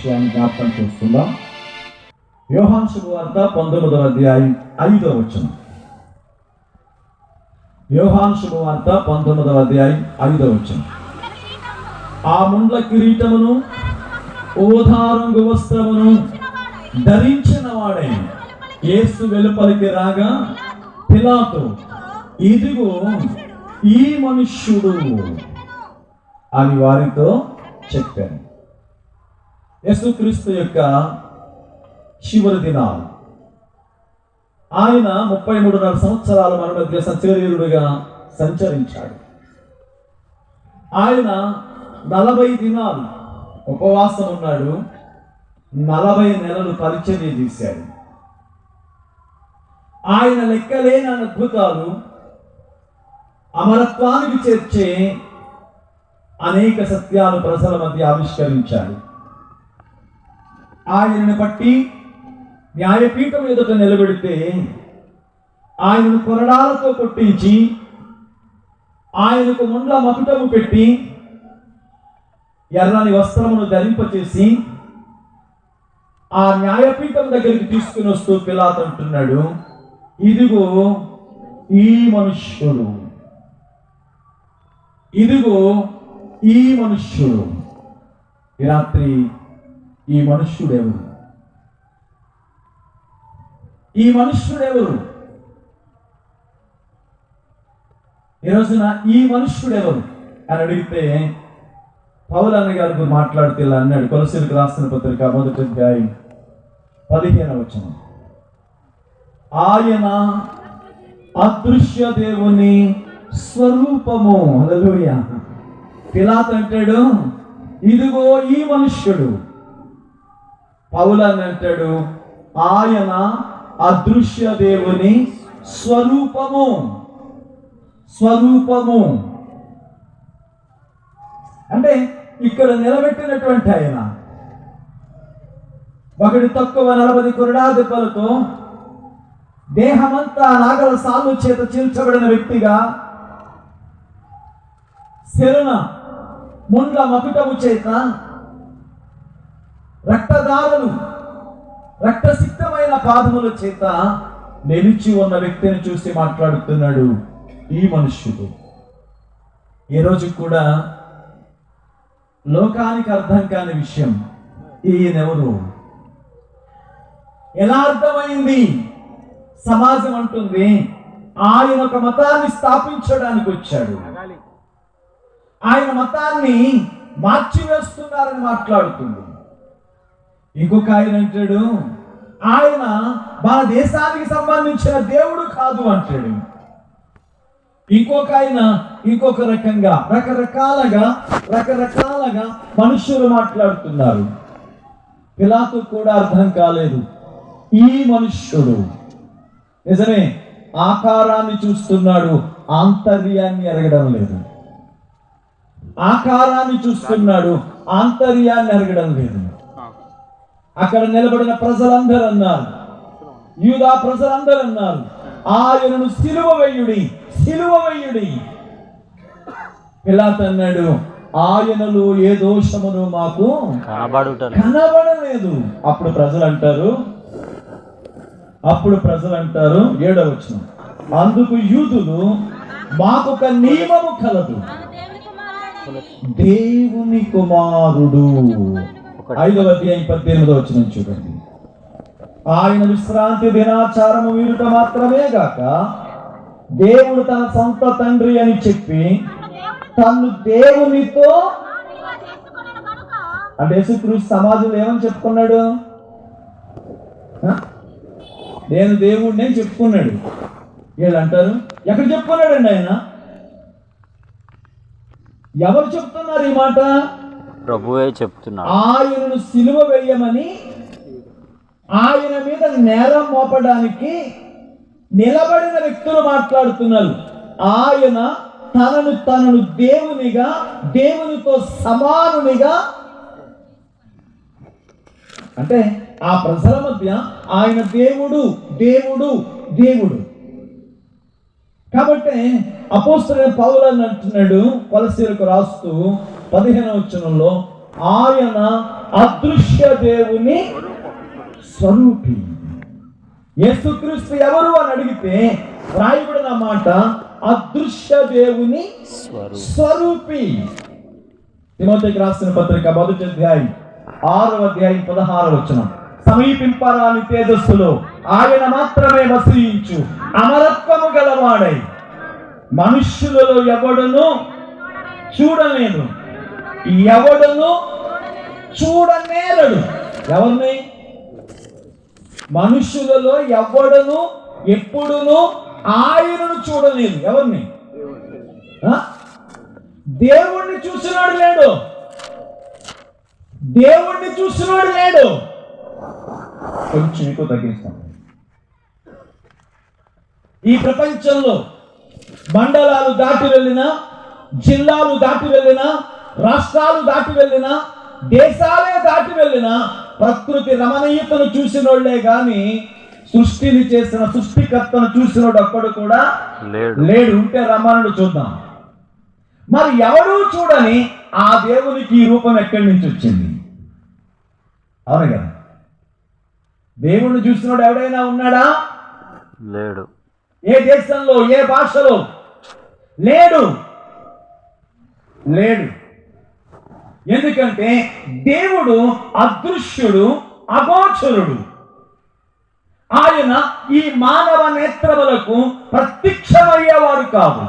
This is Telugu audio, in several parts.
విషయాన్ని జ్ఞాపకం చేసుకుందాం. యోహాను శుభవార్త 19వ అధ్యాయం 5వ వచనం. యోహాను శుభవార్త 19వ అధ్యాయం 5వ వచనం. ఆ ముండ్ల కిరీటమును ఊదా రంగు వస్త్రమును ధరించిన వాడై యేసు వెలుపలికి రాగా పిలాతు, ఇదిగో ఈ మనుష్యుడు అని వారితో చెప్పాను. యేసుక్రీస్తు యొక్క చివరి దినాలు. ఆయన 33.5 సంవత్సరాలు మన మధ్య సశరీరుడుగా సంచరించాడు. ఆయన 40 దినాలు ఉపవాసం ఉన్నాడు. 40 నెలలు పరిచర్య చేశాడు. ఆయన లెక్కలేని అద్భుతాలు, అమరత్వానికి చేర్చే అనేక సత్యాలు ప్రజల మధ్య ఆవిష్కరించాడు. ఆయనను బట్టి న్యాయపీఠం ఎదుట నిలబెడితే ఆయనను కొరడాలతో కొట్టించి ఆయనకు ముండ్ల మకుటము పెట్టి ఎర్రని వస్త్రమును ధరింపచేసి ఆ న్యాయపీఠం దగ్గరికి తీసుకుని వస్తూ పిలాతు అంటున్నాడు, ఇదిగో ఈ మనుష్యుడు, ఇదిగో ఈ మనుష్యుడు. ఈ రాత్రి ఈ మనుష్యుడెవరు? ఈ మనుష్యుడెవరు? ఈ రోజున ఈ మనుష్యుడెవరు అని అడిగితే పౌలన్న గారు మాట్లాడుతూ ఇలా అన్నాడు. కొలసీలకు రాసిన పత్రిక 1వ అధ్యాయం 15వ వచనం. ఆయన అదృశ్య దేవుని స్వరూపము. హల్లెలూయా. పిలాతు అంటాడు, ఇదిగో ఈ మనుష్యుడు. పౌలన్న అంటాడు, ఆయన అదృశ్య దేవుని స్వరూపము. స్వరూపము అంటే ఇక్కడ నిలబెట్టినటువంటి ఆయన ఒకటి తక్కువ 40 కొరడా దెబ్బలతో దేహమంతా నాగల సాలు చేత చీల్చబడిన వ్యక్తిగా, శరణ ముండ్ల మకుటము చేత రక్తదారులు రక్తసిక్తమైన పాదముల చేత నిలిచి ఉన్న వ్యక్తిని చూసి మాట్లాడుతున్నాడు, ఈ మనుష్యుడు. ఈ రోజు కూడా లోకానికి అర్థం కాని విషయం, ఈయనెవరు? ఎలా అర్థమైంది? సమాజం అంటుంది ఆయన ఒక మతాన్ని స్థాపించడానికి వచ్చాడు, ఆయన మతాన్ని మార్చివేస్తున్నారని మాట్లాడుతుంది. ఇంకొక ఆయన అంటాడు, ఆయన మన దేశానికి సంబంధించిన దేవుడు కాదు అంటాడు. ఇంకొక ఆయన ఇంకొక రకంగా రకరకాలుగా మనుషులు మాట్లాడుతున్నారు. పిలాతు కూడా అర్థం కాలేదు, ఈ మనుష్యుడు. నిజమే, ఆకారాన్ని చూస్తున్నాడు, ఆంతర్యాన్ని ఎరగడం లేదు. ఆకారాన్ని చూస్తున్నాడు, ఆంతర్యాన్ని ఎరగడం లేదు. అక్కడ నిలబడిన ప్రజలందరూ అన్నారు, యూదా ప్రజలందరూ అన్నారు, ఆయనను సిలువ వేయుడి, సిలువ వేయుడి. పిలాతు అన్నాడు, ఆయనలో ఏ దోషమును మాకు కనబడలేదు. అప్పుడు ప్రజలు అంటారు 7వ వచనం, అందుకు యూదులు, మాకొక నియమము కలదు, దేవుని కుమారుడు. 5వ అధ్యాయం 18వ వచనం చూడండి. ఆయన విశ్రాంతి దినాచారము వీరుట మాత్రమే గాక దేవుడు తన సొంత తండ్రి అని చెప్పి తను దేవునితో, అంటే యేసుక్రీస్తు సమాజంలో ఏమని చెప్పుకున్నాడు? నేను దేవుడిని అని చెప్పుకున్నాడు. వీళ్ళు అంటారు, ఎక్కడ చెప్పుకున్నాడండి ఆయన? ఎవరు చెప్తున్నారు ఈ మాట? ప్రభువే చెప్తున్నారు. ఆయనను సిలువ వేయమని, ఆయన మీద నేరం మోపడానికి నిలబడిన వ్యక్తులు మాట్లాడుతున్నారు. ఆయన తనను దేవునిగా, దేవునితో సమానునిగా, అంటే ఆ ప్రజల మధ్య ఆయన దేవుడు దేవుడు దేవుడు. కాబట్టి అపోస్తలుడైన పౌలు అంటున్నాడు కొలస్సీయులకు రాస్తూ 15వ వచనంలో, ఆయన అదృశ్య దేవుని స్వరూపి. యేసుక్రీస్తు ఎవరు అని అడిగితే రాయబడిన మాట అదృశ్య దేవుని స్వరూపి. తిమోతికి రాసిన పత్రిక 1వ అధ్యాయం 6వ అధ్యాయం 16వ వచనం. సమీపింపరాని తేజస్సులో ఆయన మాత్రమే వసించు అమరత్వము గలవాడై మనుష్యులలో ఎవడును చూడలేదు, ఎవడును చూడనేరడు. ఎవరిని? మనుష్యులలో ఎవడును ఎప్పుడును ఆయనను చూడలేదు. ఎవరిని? దేవుణ్ణి చూసినాడు లేడు, దేవుణ్ణి చూసినాడు లేడు. కొంచెం ఎక్కువ తగ్గిస్తాం. ఈ ప్రపంచంలో మండలాలు దాటి వెళ్ళినా, జిల్లాలు దాటి వెళ్ళినా, రాష్ట్రాలు దాటి వెళ్ళినా, దేశాలే దాటి వెళ్ళినా ప్రకృతి రమణీయతను చూసినోళ్లే గాని సృష్టిని చేసిన సృష్టికర్తను చూసినోడు ఒక్కడు కూడా లేడు. ఉంటే రమణుడు చూద్దాం. మరి ఎవడూ చూడని ఆ దేవునికి ఈ రూపం ఎక్కడి నుంచి వచ్చింది? అవును కదా. దేవుణ్ణి చూసినోడు ఎవడైనా ఉన్నాడా? లేడు. ఏ దేశంలో, ఏ భాషలో లేడు. ఎందుకంటే దేవుడు అదృశ్యుడు, అగోచరుడు. ఆయన ఈ మానవ నేత్రములకు ప్రత్యక్షమయ్యేవాడు కాదు.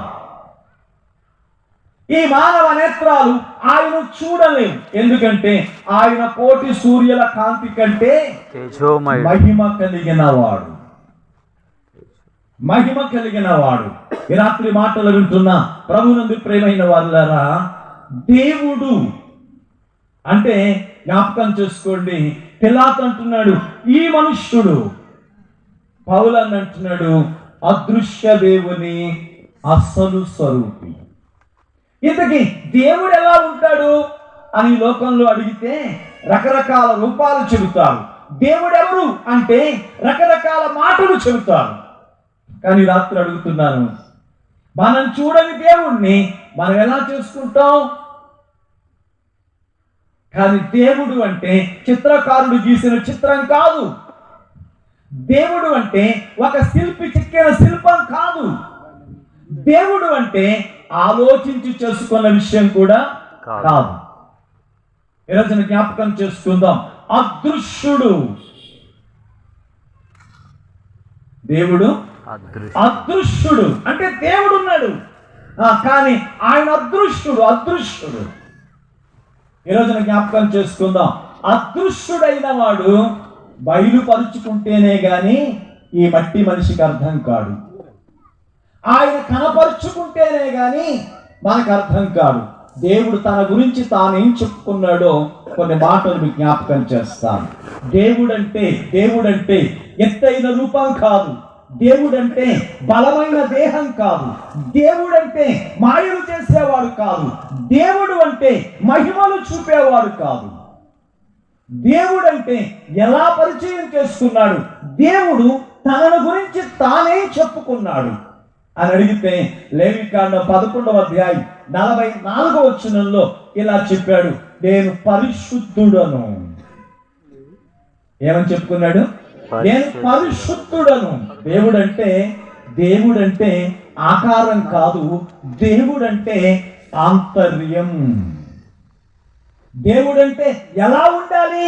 ఈ మానవ నేత్రాలు ఆయన చూడలేవు. ఎందుకంటే ఆయన కోటి సూర్యుల కాంతి కంటే మహిమ కలిగిన వాడు. ఈ రాత్రి మాటలు వింటున్న ప్రభునందు ప్రేమైన వాళ్ళారా, దేవుడు అంటే జ్ఞాపకం చేసుకోండి. పిలాతు అంటున్నాడు ఈ మనుష్యుడు, పౌలు అంటున్నాడు అదృశ్య దేవుని అసలు స్వరూపి. ఇంతకీ దేవుడు ఎలా ఉంటాడు అని లోకంలో అడిగితే రకరకాల రూపాలు చెబుతారు. దేవుడు ఎవరు అంటే రకరకాల మాటలు చెబుతారు. కానీ రాత్రి అడుగుతున్నాను, మనం చూడని దేవుణ్ణి మనం ఎలా చేసుకుంటాం? కానీ దేవుడు అంటే చిత్రకారుడు గీసిన చిత్రం కాదు. దేవుడు అంటే ఒక శిల్పి చెక్కిన శిల్పం కాదు. దేవుడు అంటే ఆలోచించి చేసుకున్న విషయం కూడా కాదు. ఈరోజు జ్ఞాపకం చేసుకుందాం. అదృశ్యుడు దేవుడు. అదృశ్యుడు అంటే దేవుడు ఉన్నాడు కానీ ఆయన అదృశ్యుడు. ఈరోజు జ్ఞాపకం చేసుకుందాం. అదృశ్యుడైన వాడు బయలుపరుచుకుంటేనే గాని ఈ మట్టి మనిషికి అర్థం కాడు. ఆయన కనపరుచుకుంటేనే గాని మనకు అర్థం కాదు. దేవుడు తన గురించి తానేం చెప్పుకున్నాడో కొన్ని మాటలు మీకు జ్ఞాపకం చేస్తాను. దేవుడంటే ఎత్తైన రూపం కాదు. దేవుడంటే బలమైన దేహం కాదు. దేవుడంటే మాయలు చేసేవాడు కాదు. దేవుడు అంటే మహిమలు చూపేవాడు కాదు. దేవుడంటే ఎలా పరిచయం చేసుకున్నాడు? దేవుడు తనను గురించి తానే చెప్పుకున్నాడు అని అడిగితే లేవికాండం 11వ అధ్యాయం 44వ వచనంలో ఇలా చెప్పాడు, నేను పరిశుద్ధుడను. ఏమని చెప్పుకున్నాడు? నేను పరిశుద్ధుడను. దేవుడంటే ఆకారం కాదు, దేవుడంటే ఆంతర్యం. దేవుడంటే ఎలా ఉండాలి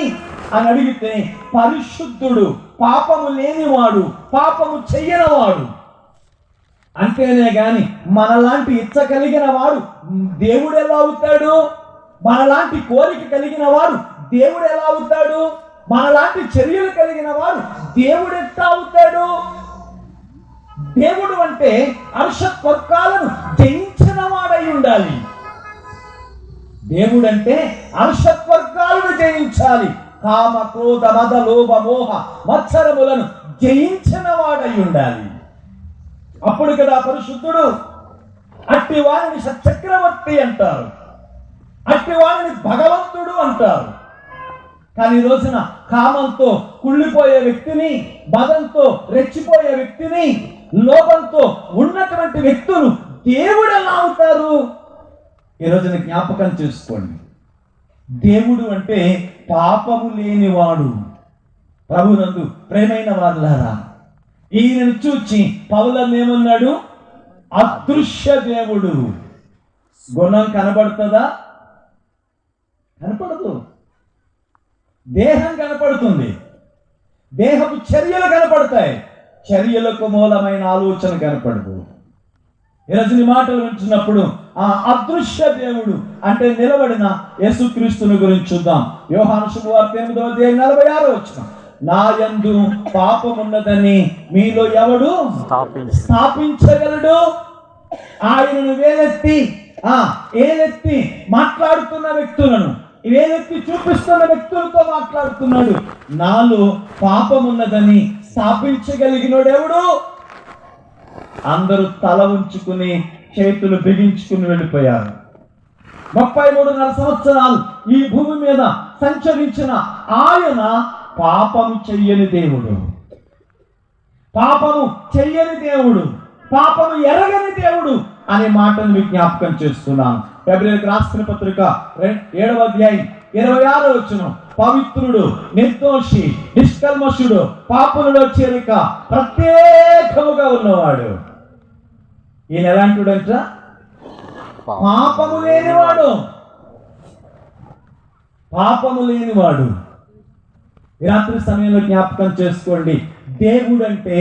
అని అడిగితే పరిశుద్ధుడు, పాపము లేనివాడు, పాపము చెయ్యనివాడు. అంతేనే గాని మనలాంటి ఇచ్చ కలిగిన వాడు దేవుడు ఎలా అవుతాడు? మనలాంటి కోరిక కలిగిన వాడు దేవుడు ఎలా అవుతాడు? మనలాంటి చర్యలు కలిగిన వాడు దేవుడు ఎట్లా అవుతాడు? దేవుడు అంటే అర్షత్వర్గాలను జయించిన వాడై ఉండాలి. దేవుడంటే అర్షత్వర్గాలను జయించాలి. కామ, క్రోధ, మద, లోభ, మోహ, మత్సరములను జయించిన వాడై ఉండాలి. అప్పుడు కదా పరిశుద్ధుడు. అట్టి వారిని సచక్రవర్తి అంటారు, అట్టి వారిని భగవంతుడు అంటారు. కానీ ఈ రోజున కామంతో కుళ్ళిపోయే వ్యక్తిని, మదంతో రెచ్చిపోయే వ్యక్తిని, లోభంతో ఉన్నటువంటి వ్యక్తులు దేవుడు ఎలా అవుతారు? ఈ రోజున జ్ఞాపకం చేసుకోండి. దేవుడు అంటే పాపము లేనివాడు. ప్రభునందు ప్రేమైన వారులారా, ఈయనను చూచి పౌలను ఏమన్నాడు? అదృశ్య దేవుడు. గుణం కనబడుతుందా? కనపడదు. దేహం కనపడుతుంది, దేహపు చర్యలు కనపడతాయి, చర్యలకు మూలమైన ఆలోచన కనపడదు. ఈరోజు నీ మాటలు వింటున్నప్పుడు ఆ అదృశ్య దేవుడు అంటే నిలబడిన యేసుక్రీస్తుని గురించి చూద్దాం. యోహాను శుభవార్త 8:46 నా యందు పాపమున్నదని మీలో ఎవడు స్థాపించగలడు? ఆయనను ఏలెత్తి మాట్లాడుతున్న వ్యక్తులను, వేలెత్తి చూపిస్తున్న వ్యక్తులతో మాట్లాడుతున్నాడు. నాలో పాపమున్నదని స్థాపించగలిగినోడు ఎవడు? అందరూ తల ఉంచుకుని చేతులు బిగించుకుని వెళ్ళిపోయారు. 33.5 సంవత్సరాలు ఈ భూమి మీద సంచరించిన ఆయన పాపము చెయ్యని దేవుడు, పాపము చెయ్యని దేవుడు, పాపము ఎరగని దేవుడు అనే మాటను మీకు జ్ఞాపకం చేస్తున్నాను. ఫిబ్రవరికి రాసిన పత్రిక 7:26 పవిత్రుడు, నిర్దోషి, నిష్కల్మషుడు, పాపములో చేరిక ప్రత్యేకముగా ఉన్నవాడు. ఈయన ఎలాంటివాడంట? పాపము లేనివాడు. పాపము లేనివాడు. ఈ రాత్రి సమయంలో జ్ఞాపకం చేసుకోండి, దేవుడంటే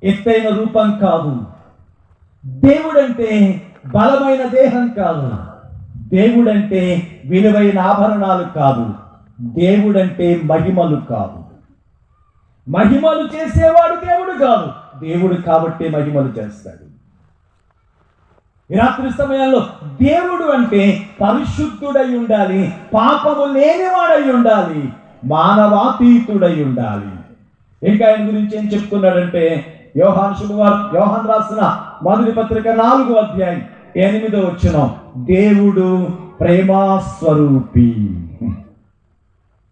ఎత్తైన రూపం కాదు, దేవుడంటే బలమైన దేహం కాదు, దేవుడంటే విలువైన ఆభరణాలు కాదు, దేవుడంటే మహిమలు కాదు. మహిమలు చేసేవాడు దేవుడు కాదు, దేవుడు కాబట్టి మహిమలు చేస్తాడు. ఈ రాత్రి సమయంలో దేవుడు అంటే పరిశుద్ధుడై ఉండాలి, పాపము లేనివాడై ఉండాలి, మానవాతీతుడై ఉండాలి. ఇంకా ఆయన గురించి ఏం చెప్తున్నాడంటే యోహాను రాసిన మొదటి పత్రిక 4:8 దేవుడు ప్రేమాస్వరూపి.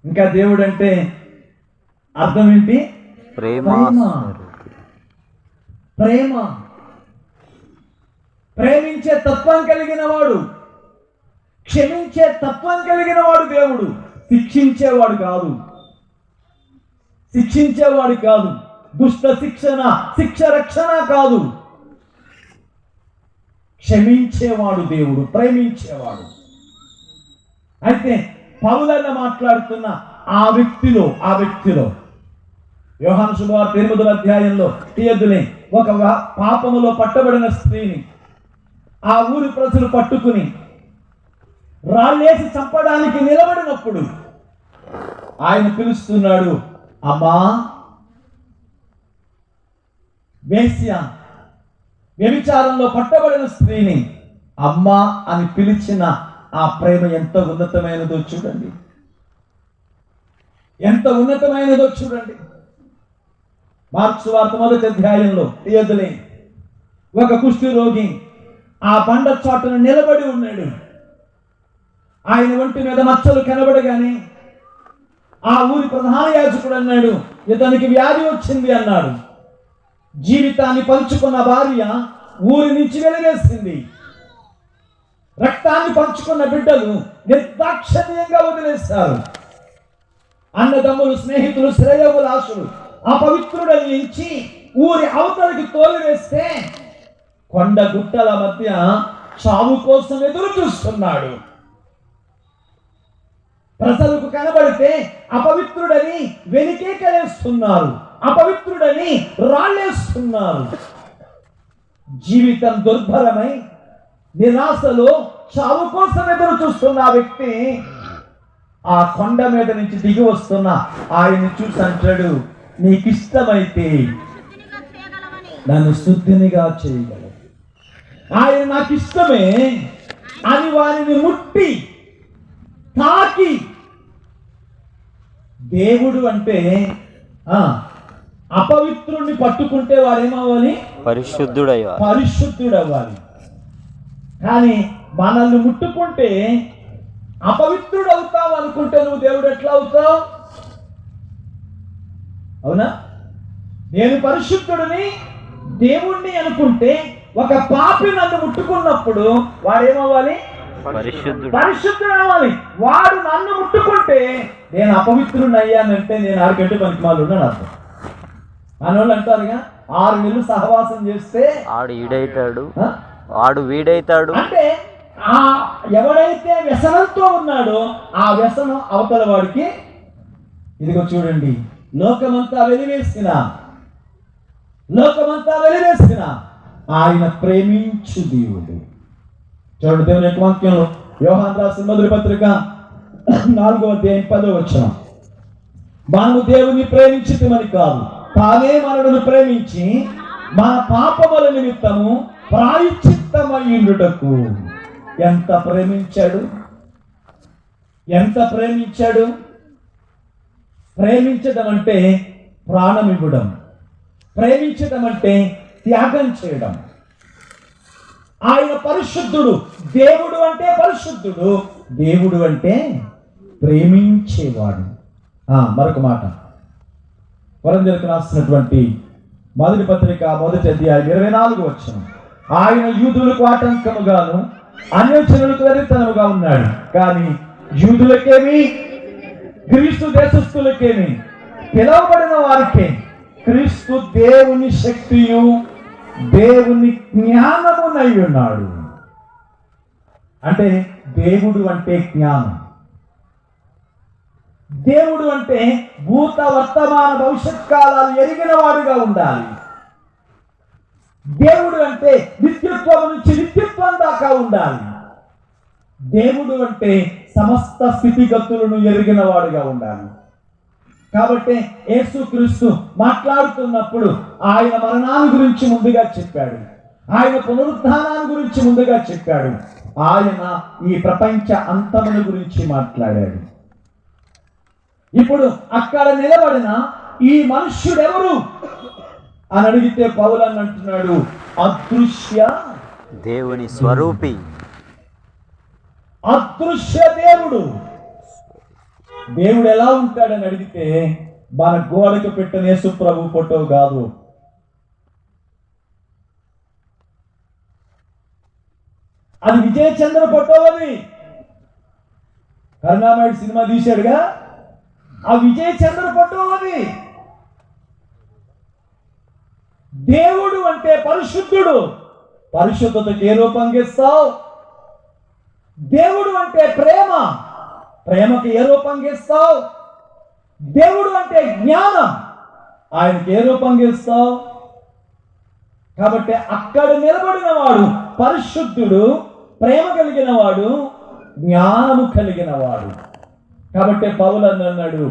ఇంకా దేవుడు అంటే అర్థం ఏంటి? ప్రేమ. ప్రేమించే తత్వం కలిగిన వాడు, క్షమించే తత్వం కలిగిన వాడు దేవుడు. శిక్షించేవాడు కాదు, దుష్ట శిక్ష రక్షణ కాదు. క్షమించేవాడు దేవుడు, ప్రేమించేవాడు. అయితే పౌలన్న మాట్లాడుతున్న ఆ వ్యక్తిలో యోహాను శుభవార్త 8 తీయద్దులే, ఒక పాపములో పట్టబడిన స్త్రీని ఆ ఊరి ప్రజలు పట్టుకుని రాళ్ళేసి చంపడానికి నిలబడినప్పుడు ఆయన పిలుస్తున్నాడు, అమ్మా, వేశ్య, వ్యభిచారంలో పట్టబడిన స్త్రీని అమ్మా అని పిలిచిన ఆ ప్రేమ ఎంత ఉన్నతమైనదో చూడండి, ఎంత ఉన్నతమైనదో చూడండి. మార్కు సువార్త 1 తీయదులే, ఒక కుష్ఠి రోగి ఆ బండ చాటున నిలబడి ఉన్నాడు. ఆయన ఒంటి మీద మచ్చలు కనబడగానే ఆ ఊరి ప్రధాన యాజకుడు అన్నాడు, ఇతనికి వ్యాధి వచ్చింది అన్నాడు. జీవితాన్ని పంచుకున్న భార్య ఊరి నుంచి వెలివేసింది. రక్తాన్ని పంచుకున్న బిడ్డలు నిర్దాక్షిణ్యంగా వదిలేస్తారు. అన్నదమ్ములు, స్నేహితులు, శ్రేయోభిలాషులు అపవిత్రుడని ఎంచి ఊరి అవతలికి తోలివేస్తే కొండ గుట్టల మధ్య చావు కోసం ఎదురు చూస్తున్నాడు. ప్రజలకు కనబడితే అపవిత్రుడని వెలికేకలేస్తున్నారు, అపవిత్రుడని రాళ్ళేస్తున్నారు. జీవితం దుర్భరమై నిరాశలో చావు కోసం ఎదురు చూస్తున్న ఆ వ్యక్తి ఆ కొండ మీద నుంచి దిగి వస్తున్న ఆయన్ని చూసి అంటాడు, నీకిష్టమైతే నన్ను శుద్ధినిగా చేయగలవు. ఆయన నాకు ఇష్టమే అని వారిని ముట్టి తాకి, దేవుడు అంటే అపవిత్రుణ్ణి పట్టుకుంటే వాడేమవ్వాలి? పరిశుద్ధుడవ్వాలి. కానీ మనల్ని ముట్టుకుంటే అపవిత్రుడు అవుతావు అనుకుంటే నువ్వు దేవుడు ఎట్లా అవుతావు? అవునా? నేను పరిశుద్ధుడిని, దేవుణ్ణి అనుకుంటే ఒక పాపి నన్ను ముట్టుకున్నప్పుడు వాడేమవ్వాలి? పరిశుద్ధుడు. పరిశుద్ధుడు అవ్వాలి. వాడు నన్ను ముట్టుకుంటే నేను అపవిత్రుని అయ్యానంటే నేను ఆడికంటే పనికిమాలు ఉన్నాను అర్థం. మనోళ్ళు అంటారుగా 6 నెలలు సహవాసం చేస్తే ఆడు ఈడైతాడు, ఆ? వాడు వీడైతాడు. అంటే ఆ ఎవడైతే వ్యసనంతో ఉన్నాడో ఆ వ్యసనం అవతల వాడికి, ఇదిగో చూడండి, లోకమంతా వెలివేసిన ఆయన ప్రేమించు దేవుడు. చూడండి దేవుని యొక్క వాక్యంలో యోహాను రాసిన మొదటి పత్రిక 4వ అధ్యాయం 10వ వచనం. మనము దేవుని ప్రేమించితిమని కాదు, తానే మనలను ప్రేమించి మన పాపముల నిమిత్తము ప్రాయశ్చిత్తమయ్యుండుటకు. ఎంత ప్రేమించాడు! ప్రేమించడం అంటే ప్రాణం ఇవ్వడం, ప్రేమించడం అంటే త్యాగం చేయడం. ఆయన పరిశుద్ధుడు. దేవుడు అంటే పరిశుద్ధుడు, దేవుడు అంటే ప్రేమించేవాడు. మరొక మాట, కొరింథీయులకు రాసినటువంటి మొదటి పత్రిక 1వ అధ్యాయం 24వ వచనం. ఆయన యూదులకు ఆటంకముగాను అన్యజనులకు వెర్రితనముగా ఉన్నాడు, కానీ యూదులకేమి క్రీస్తు దేశస్థులకేమి పిలువబడిన వారికే క్రీస్తు దేవుని శక్తియు దేవుని జ్ఞానమునై ఉన్నాడు. అంటే దేవుడు అంటే జ్ఞానం. దేవుడు అంటే భూత వర్తమాన భవిష్యత్ కాలాలు ఎరిగిన వాడుగా ఉండాలి. దేవుడు అంటే నిత్యత్వం నుంచి నిత్యత్వం దాకా ఉండాలి. దేవుడు అంటే సమస్త స్థితిగతులను ఎరిగిన వాడుగా ఉండాలి. కాబట్టి యేసుక్రీస్తు మాట్లాడుతున్నప్పుడు ఆయన మరణాన్ని గురించి ముందుగా చెప్పాడు, ఆయన పునరుత్థానాన్ని గురించి ముందుగా చెప్పాడు, ఆయన ఈ ప్రపంచ అంతముల గురించి మాట్లాడాడు. ఇప్పుడు అక్కడ నిలబడిన ఈ మనుష్యుడెవరు అని అడిగితే పౌలు అని అంటున్నాడు, అదృశ్య దేవుని స్వరూపి. అదృశ్య దేవుడు. దేవుడు ఎలా ఉంటాడని అడిగితే మన గోడకు పెట్టిన యేసు ప్రభు ఫోటో కాదు, అది విజయ్ చంద్ర ఫోటో. అది కరుణామయుడు సినిమా తీశాడుగా, ఆ విజయ్ చంద్ర ఫోటో అది. దేవుడు అంటే పరిశుద్ధుడు. పరిశుద్ధతకి ఏ రూపం గీస్తావు? దేవుడు అంటే ప్రేమ, ప్రేమకి ఏ రూపం గీస్తావు? దేవుడు అంటే జ్ఞానం, ఆయనకి ఏ రూపం గీస్తావు? కాబట్టి అక్కడ నిలబడిన వాడు పరిశుద్ధుడు, ప్రేమ కలిగిన వాడు, జ్ఞానము కలిగిన వాడు. కాబట్టి పౌలు అన్నాడు,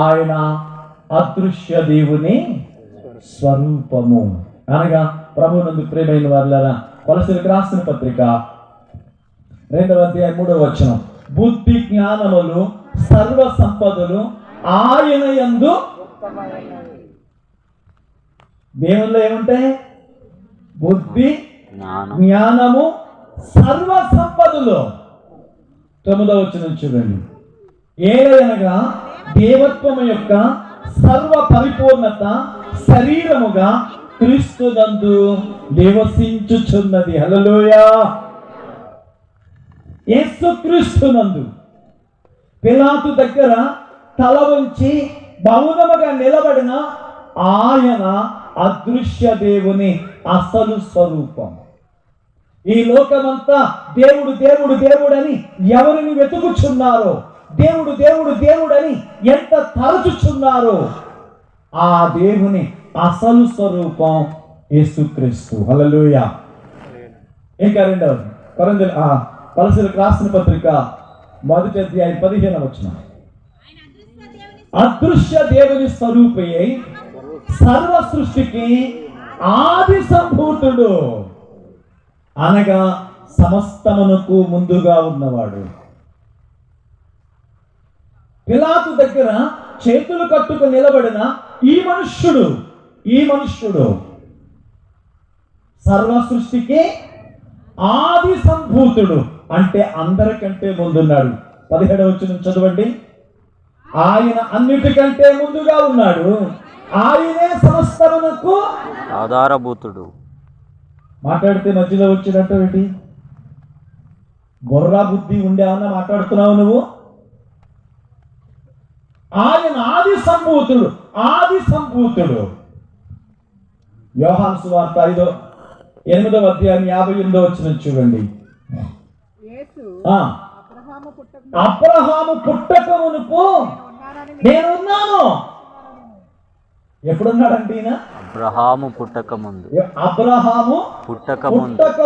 ఆయన అదృశ్య దేవుని స్వరూపము. అనగా ప్రభువునందు ప్రియమైన వారులారా, కొలసీలకు రాసిన పత్రిక 2వ అధ్యాయం 3వ వచనం. బుద్ధి జ్ఞానములు సర్వ సంపదలు ఆయన యందు. దేవుల్లో ఏముంటాయి? బుద్ధి జ్ఞానము సర్వ సంపదలు. 9వ వచనం చూడండి. ఏలయనగా దేవత్వము యొక్క సర్వ పరిపూర్ణత శరీరముగా క్రీస్తునందు నివసించుచున్నది. హల్లెలూయా. యేసుక్రీస్తునందు పిలాతు దగ్గర తల వంచి మౌనముగా నిలబడిన ఆయన అదృశ్య దేవుని అసలు స్వరూపం. ఈ లోకమంతా దేవుడు దేవుడు దేవుడని ఎవరిని వెతుకుచున్నారో, దేవుడు దేవుడు దేవుడని ఎంత తరచుచున్నారో, ఆ దేవుని అసలు స్వరూపం యేసుక్రీస్తు. హల్లెలూయా. ఇంకా రెండవది కొలసీలకు రాసిన పత్రిక 1వ అధ్యాయం 15వ వచనం. అదృశ్య దేవుని స్వరూపి అయి సర్వ సృష్టికి ఆది సంభూతుడు, అనగా సమస్తమునకు ముందుగా ఉన్నవాడు. పిలాతు దగ్గర చేతులు కట్టుకు నిలబడిన ఈ మనుష్యుడు సర్వ సృష్టికి ఆది సంభూతుడు, అంటే అందరికంటే ముందున్నాడు. 17వ వచనం చదవండి. ఆయన అన్నిటికంటే ముందుగా ఉన్నాడు, ఆయనే సమస్తమునకు ఆధారభూతుడు. మాట్లాడితే మధ్యలో వచ్చినట్టు ఏంటి? బుర్రా బుద్ధి ఉండేవన్నా మాట్లాడుతున్నావు నువ్వు? ఆయన ఆది సంభూతుడు. యోహాను సువార్త 8వ అధ్యాయం 58వ వచనం చూడండి. అబ్రహాము పుట్టక మునుపు నేనున్నాను. ఎప్పుడున్నాడంటే ఈయన? అబ్రహాము పుట్టక ముందు. అబ్రహాము పుట్టక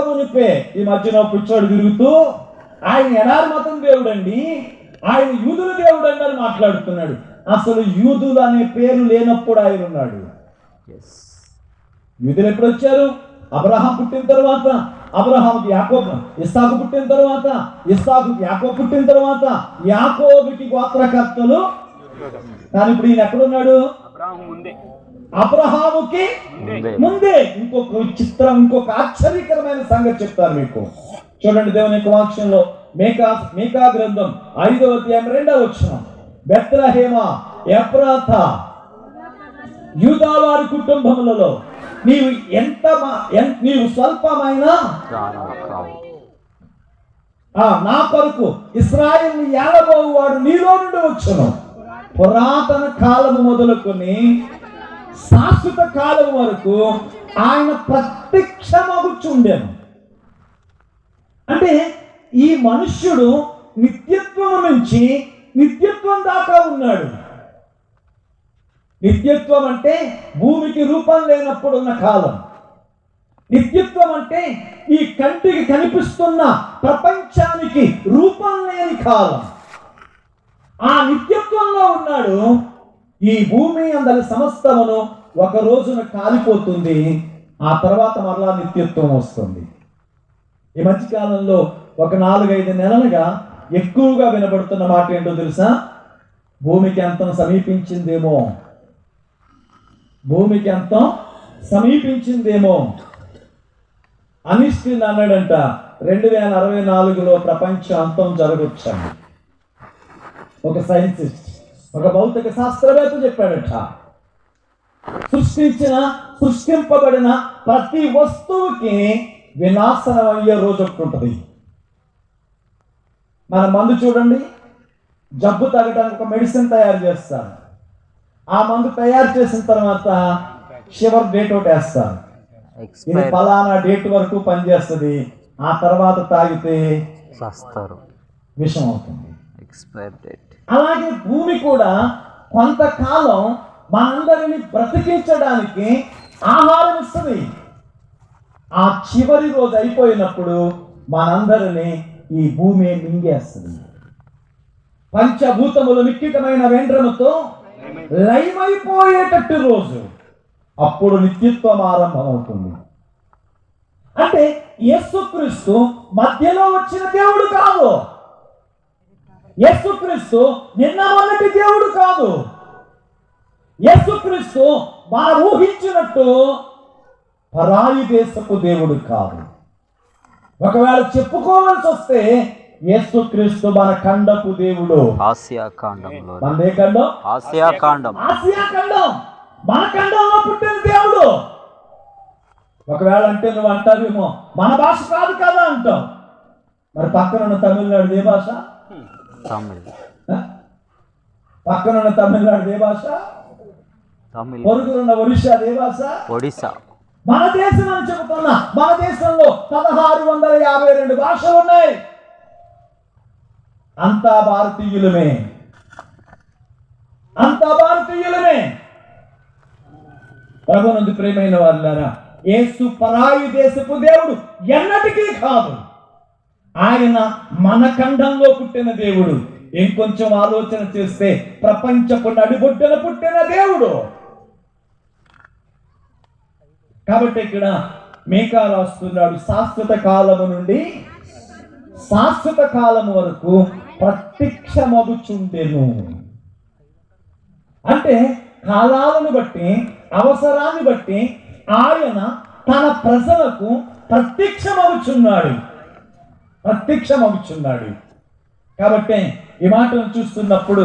మునిపే. ఈ మధ్యన పిచ్చోడు తిరుగుతూ ఆయన ఎడారి మతం దేవుడు అండి, ఆయన యూదుల దేవుడు అండి అని మాట్లాడుతున్నాడు. అసలు యూదులు అనే పేరు లేనప్పుడు ఆయన ఉన్నాడు. యూదులు ఎప్పుడు వచ్చారు? అబ్రహాం పుట్టిన తర్వాత, అబ్రహాంకి యాకోబు, ఇస్సాకు పుట్టిన తర్వాత, ఇస్సాకుకి యాకోబు పుట్టిన తర్వాత, యాకోబుకి గోత్రకర్తలు. కానీ ఇప్పుడు ఈయన ఎక్కడున్నాడు? అబ్రహాముకి ముందే. ఇంకొక ఆశ్చర్యకరమైన సంగతి చెప్తాను మీకు. చూడండి దేవుని యొక్క వాక్యంలో మీకా గ్రంథం 5వ అధ్యాయం 2వ వచనం. బెత్లెహేమ ఎఫ్రాతా యూదావారి కుటుంబములలో నీవు స్వల్పమైన నా కొరకు ఇశ్రాయేలును ఏలబోవువాడు నీలో నుండి వచ్చును. పురాతన కాలము మొదలుకొని శాశ్వత కాలం వరకు ఆయన ప్రత్యక్షమగుచుండెను. అంటే ఈ మనుష్యుడు నిత్యత్వం నుంచి నిత్యత్వం దాకా ఉన్నాడు. నిత్యత్వం అంటే భూమికి రూపం లేనప్పుడు ఉన్న కాలం. నిత్యత్వం అంటే ఈ కంటికి కనిపిస్తున్న ప్రపంచానికి రూపం లేని కాలం. ఆ నిత్యత్వంలో ఉన్నాడు. ఈ భూమి అందరి సమస్తమును ఒక రోజున కాలిపోతుంది. ఆ తర్వాత మరలా నిత్యత్వం వస్తుంది. ఈ మధ్యకాలంలో ఒక 4-5 నెలలుగా ఎక్కువగా వినబడుతున్న మాట ఏంటో తెలుసా? భూమికి అంతం సమీపించిందేమో, భూమికి అంతం సమీపించిందేమో. అనిస్టిన్ అన్నాడంట 2064లో ప్రపంచం అంతం జరగొచ్చని. ఒక సైంటిస్ట్, ఒక భౌతిక శాస్త్రవేత్త చెప్పాడట. సృష్టింపబడిన ప్రతి వస్తువుకి వినాశనం అయ్యే రోజు ఒకటి ఉంటుంది. మన మందు చూడండి, జబ్బు తగ్గడానికి ఒక మెడిసిన్ తయారు చేస్తారు. ఆ మందు తయారు చేసిన తర్వాత షివర్ డేట్ ఒకటి వేస్తారు. ఇది ఫలానా డేట్ వరకు పనిచేస్తుంది, ఆ తర్వాత తాగితే విషం అవుతుంది. అలాగే భూమి కూడా కొంతకాలం మనందరిని బ్రతికించడానికి ఆహారం ఇస్తుంది. ఆ చివరి రోజు అయిపోయినప్పుడు మనందరిని ఈ భూమి మింగేస్తుంది. పంచభూతములు మిక్కిటమైన వెండ్రముతో లయమైపోయేటట్టు రోజు, అప్పుడు నిత్యత్వం ఆరంభం అవుతుంది. అంటే యేసుక్రీస్తు మధ్యలో వచ్చిన దేవుడు కాదు. యేసుక్రీస్తు నిన్న మొన్నటి దేవుడు కాదు. యేసుక్రీస్తు మనం ఊహించినట్టు పరాయి దేశపు దేవుడు కాదు. ఒకవేళ చెప్పుకోవాల్సి వస్తే యేసుక్రీస్తు మన ఖండపు దేవుడు. ఆసియా ఖండంలో, మనదే ఖండం, ఆసియా ఖండం మన ఖండంలో పుట్టిన దేవుడు. ఒకవేళ అంటే నువ్వు అంటావేమో మన భాష కాదు కదా అంటావు. మరి పక్కనున్న తమిళనాడు ఏ భాష? తమిళ్. పక్కనున్న తమిళనాడు ఏ భాష? తమిళ్. పొరుగునున్న ఒడిశా ఏ భాష? ఒడిశా. మన దేశం అని చెబుతున్నా, మన దేశంలో 1652 భాషలు ఉన్నాయి. అంతా భారతీయులమే, అంతా భారతీయులమే. ప్రభునందు ప్రియమైన వాళ్ళారా, యేసు పరాయి దేశపు దేవుడు ఎన్నటికీ కాదు. ఆయన మన ఖండంలో పుట్టిన దేవుడు. ఇంకొంచెం ఆలోచన చేస్తే ప్రపంచపు నడిబొడ్డున పుట్టిన దేవుడు. కాబట్టి ఇక్కడ మీకా రాస్తున్నాడు, శాశ్వత కాలము నుండి శాశ్వత కాలము వరకు ప్రత్యక్షమగుచుండెను. అంటే కాలాలను బట్టి, అవసరాన్ని బట్టి ఆయన తన ప్రజలకు ప్రత్యక్షమగుచున్నాడు. కాబట్టి ఈ మాటను చూస్తున్నప్పుడు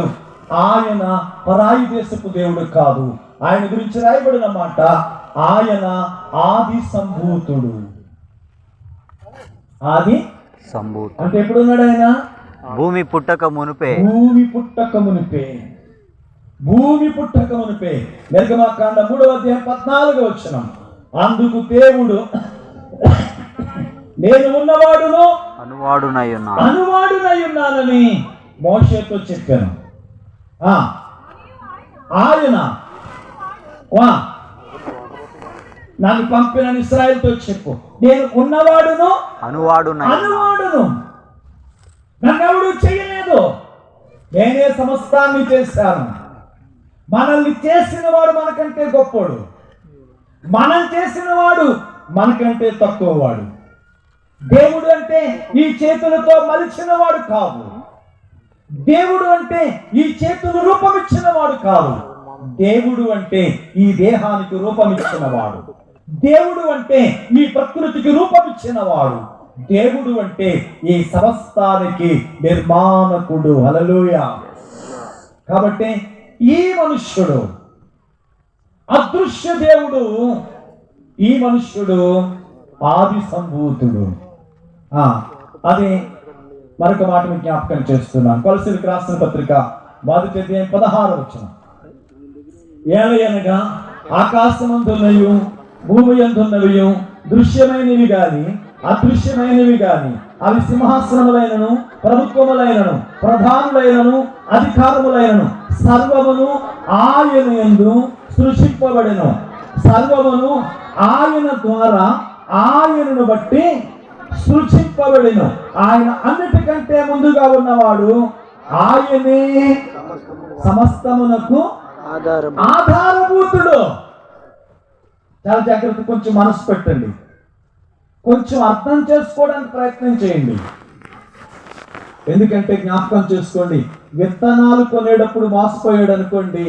ఆయన పరాయి దేశపు దేవుడు కాదు. ఆయన గురించి రాయబడిన మాట, ఆయన ఆది సంభూతుడు. ఆది సంభూత అంటే ఎప్పుడున్నాడు ఆయన? భూమి పుట్టక మునుపే. భూమి పుట్టక మునిపే. భూమి పుట్టక మునిపే. నిర్గమకాండ 3:14 అందుకు దేవుడు నేను ఉన్నవాడును అనువాడునై ఉన్నానని మోషేతో చెప్పాను. ఆయన నన్ను పంపిన ఇశ్రాయేలుతో చెప్పు, నేను ఉన్నవాడును అనువాడునై. నన్నెవడు చేయలేదు, నేనే సమస్తాన్ని చేశాను. మనల్ని చేసిన వాడు మనకంటే గొప్పోడు, మనం చేసిన వాడు మనకంటే తక్కువ వాడు. దేవుడు అంటే ఈ చేతులతో మలిచిన వాడు కాదు. దేవుడు అంటే ఈ చేతులు రూపమిచ్చిన వాడు కాదు. దేవుడు అంటే ఈ దేహానికి రూపమిచ్చిన వాడు. దేవుడు అంటే ఈ ప్రకృతికి రూపమిచ్చిన వాడు. దేవుడు అంటే ఈ సమస్తానికి నిర్మాణకుడు. హల్లెలూయా. కాబట్టి ఈ మనుష్యుడు అదృశ్య దేవుడు, ఈ మనుష్యుడు ఆది సంభూతుడు. అది మరొక మాట మీకు జ్ఞాపకం చేస్తున్నాను. కొలసీలకు రాసిన పత్రిక 1:16 ఏలయనగా ఆకాశమందున్నయు భూమి యందున్నవియు దృశ్యమైనవి గాని అదృశ్యమైనవి గాని అవి సింహాసనములైనను ప్రభుత్వములైనను ప్రధానులైనను అధికారములైనను సర్వమును ఆయన యందు సృష్టింపబడెను. సర్వమును ఆయన ద్వారా ఆయనను బట్టి సృష్టింపబడెను. ఆయన అన్నిటికంటే ముందుగా ఉన్నవాడు, ఆయనే సమస్తమునకు ఆధారభూతుడు. చాలా జాగ్రత్త, కొంచెం మనసు పెట్టండి, కొంచెం అర్థం చేసుకోవడానికి ప్రయత్నం చేయండి. ఎందుకంటే జ్ఞాపకం చేసుకోండి, విత్తనాలు కొనేటప్పుడు మోసపోయాడు అనుకోండి,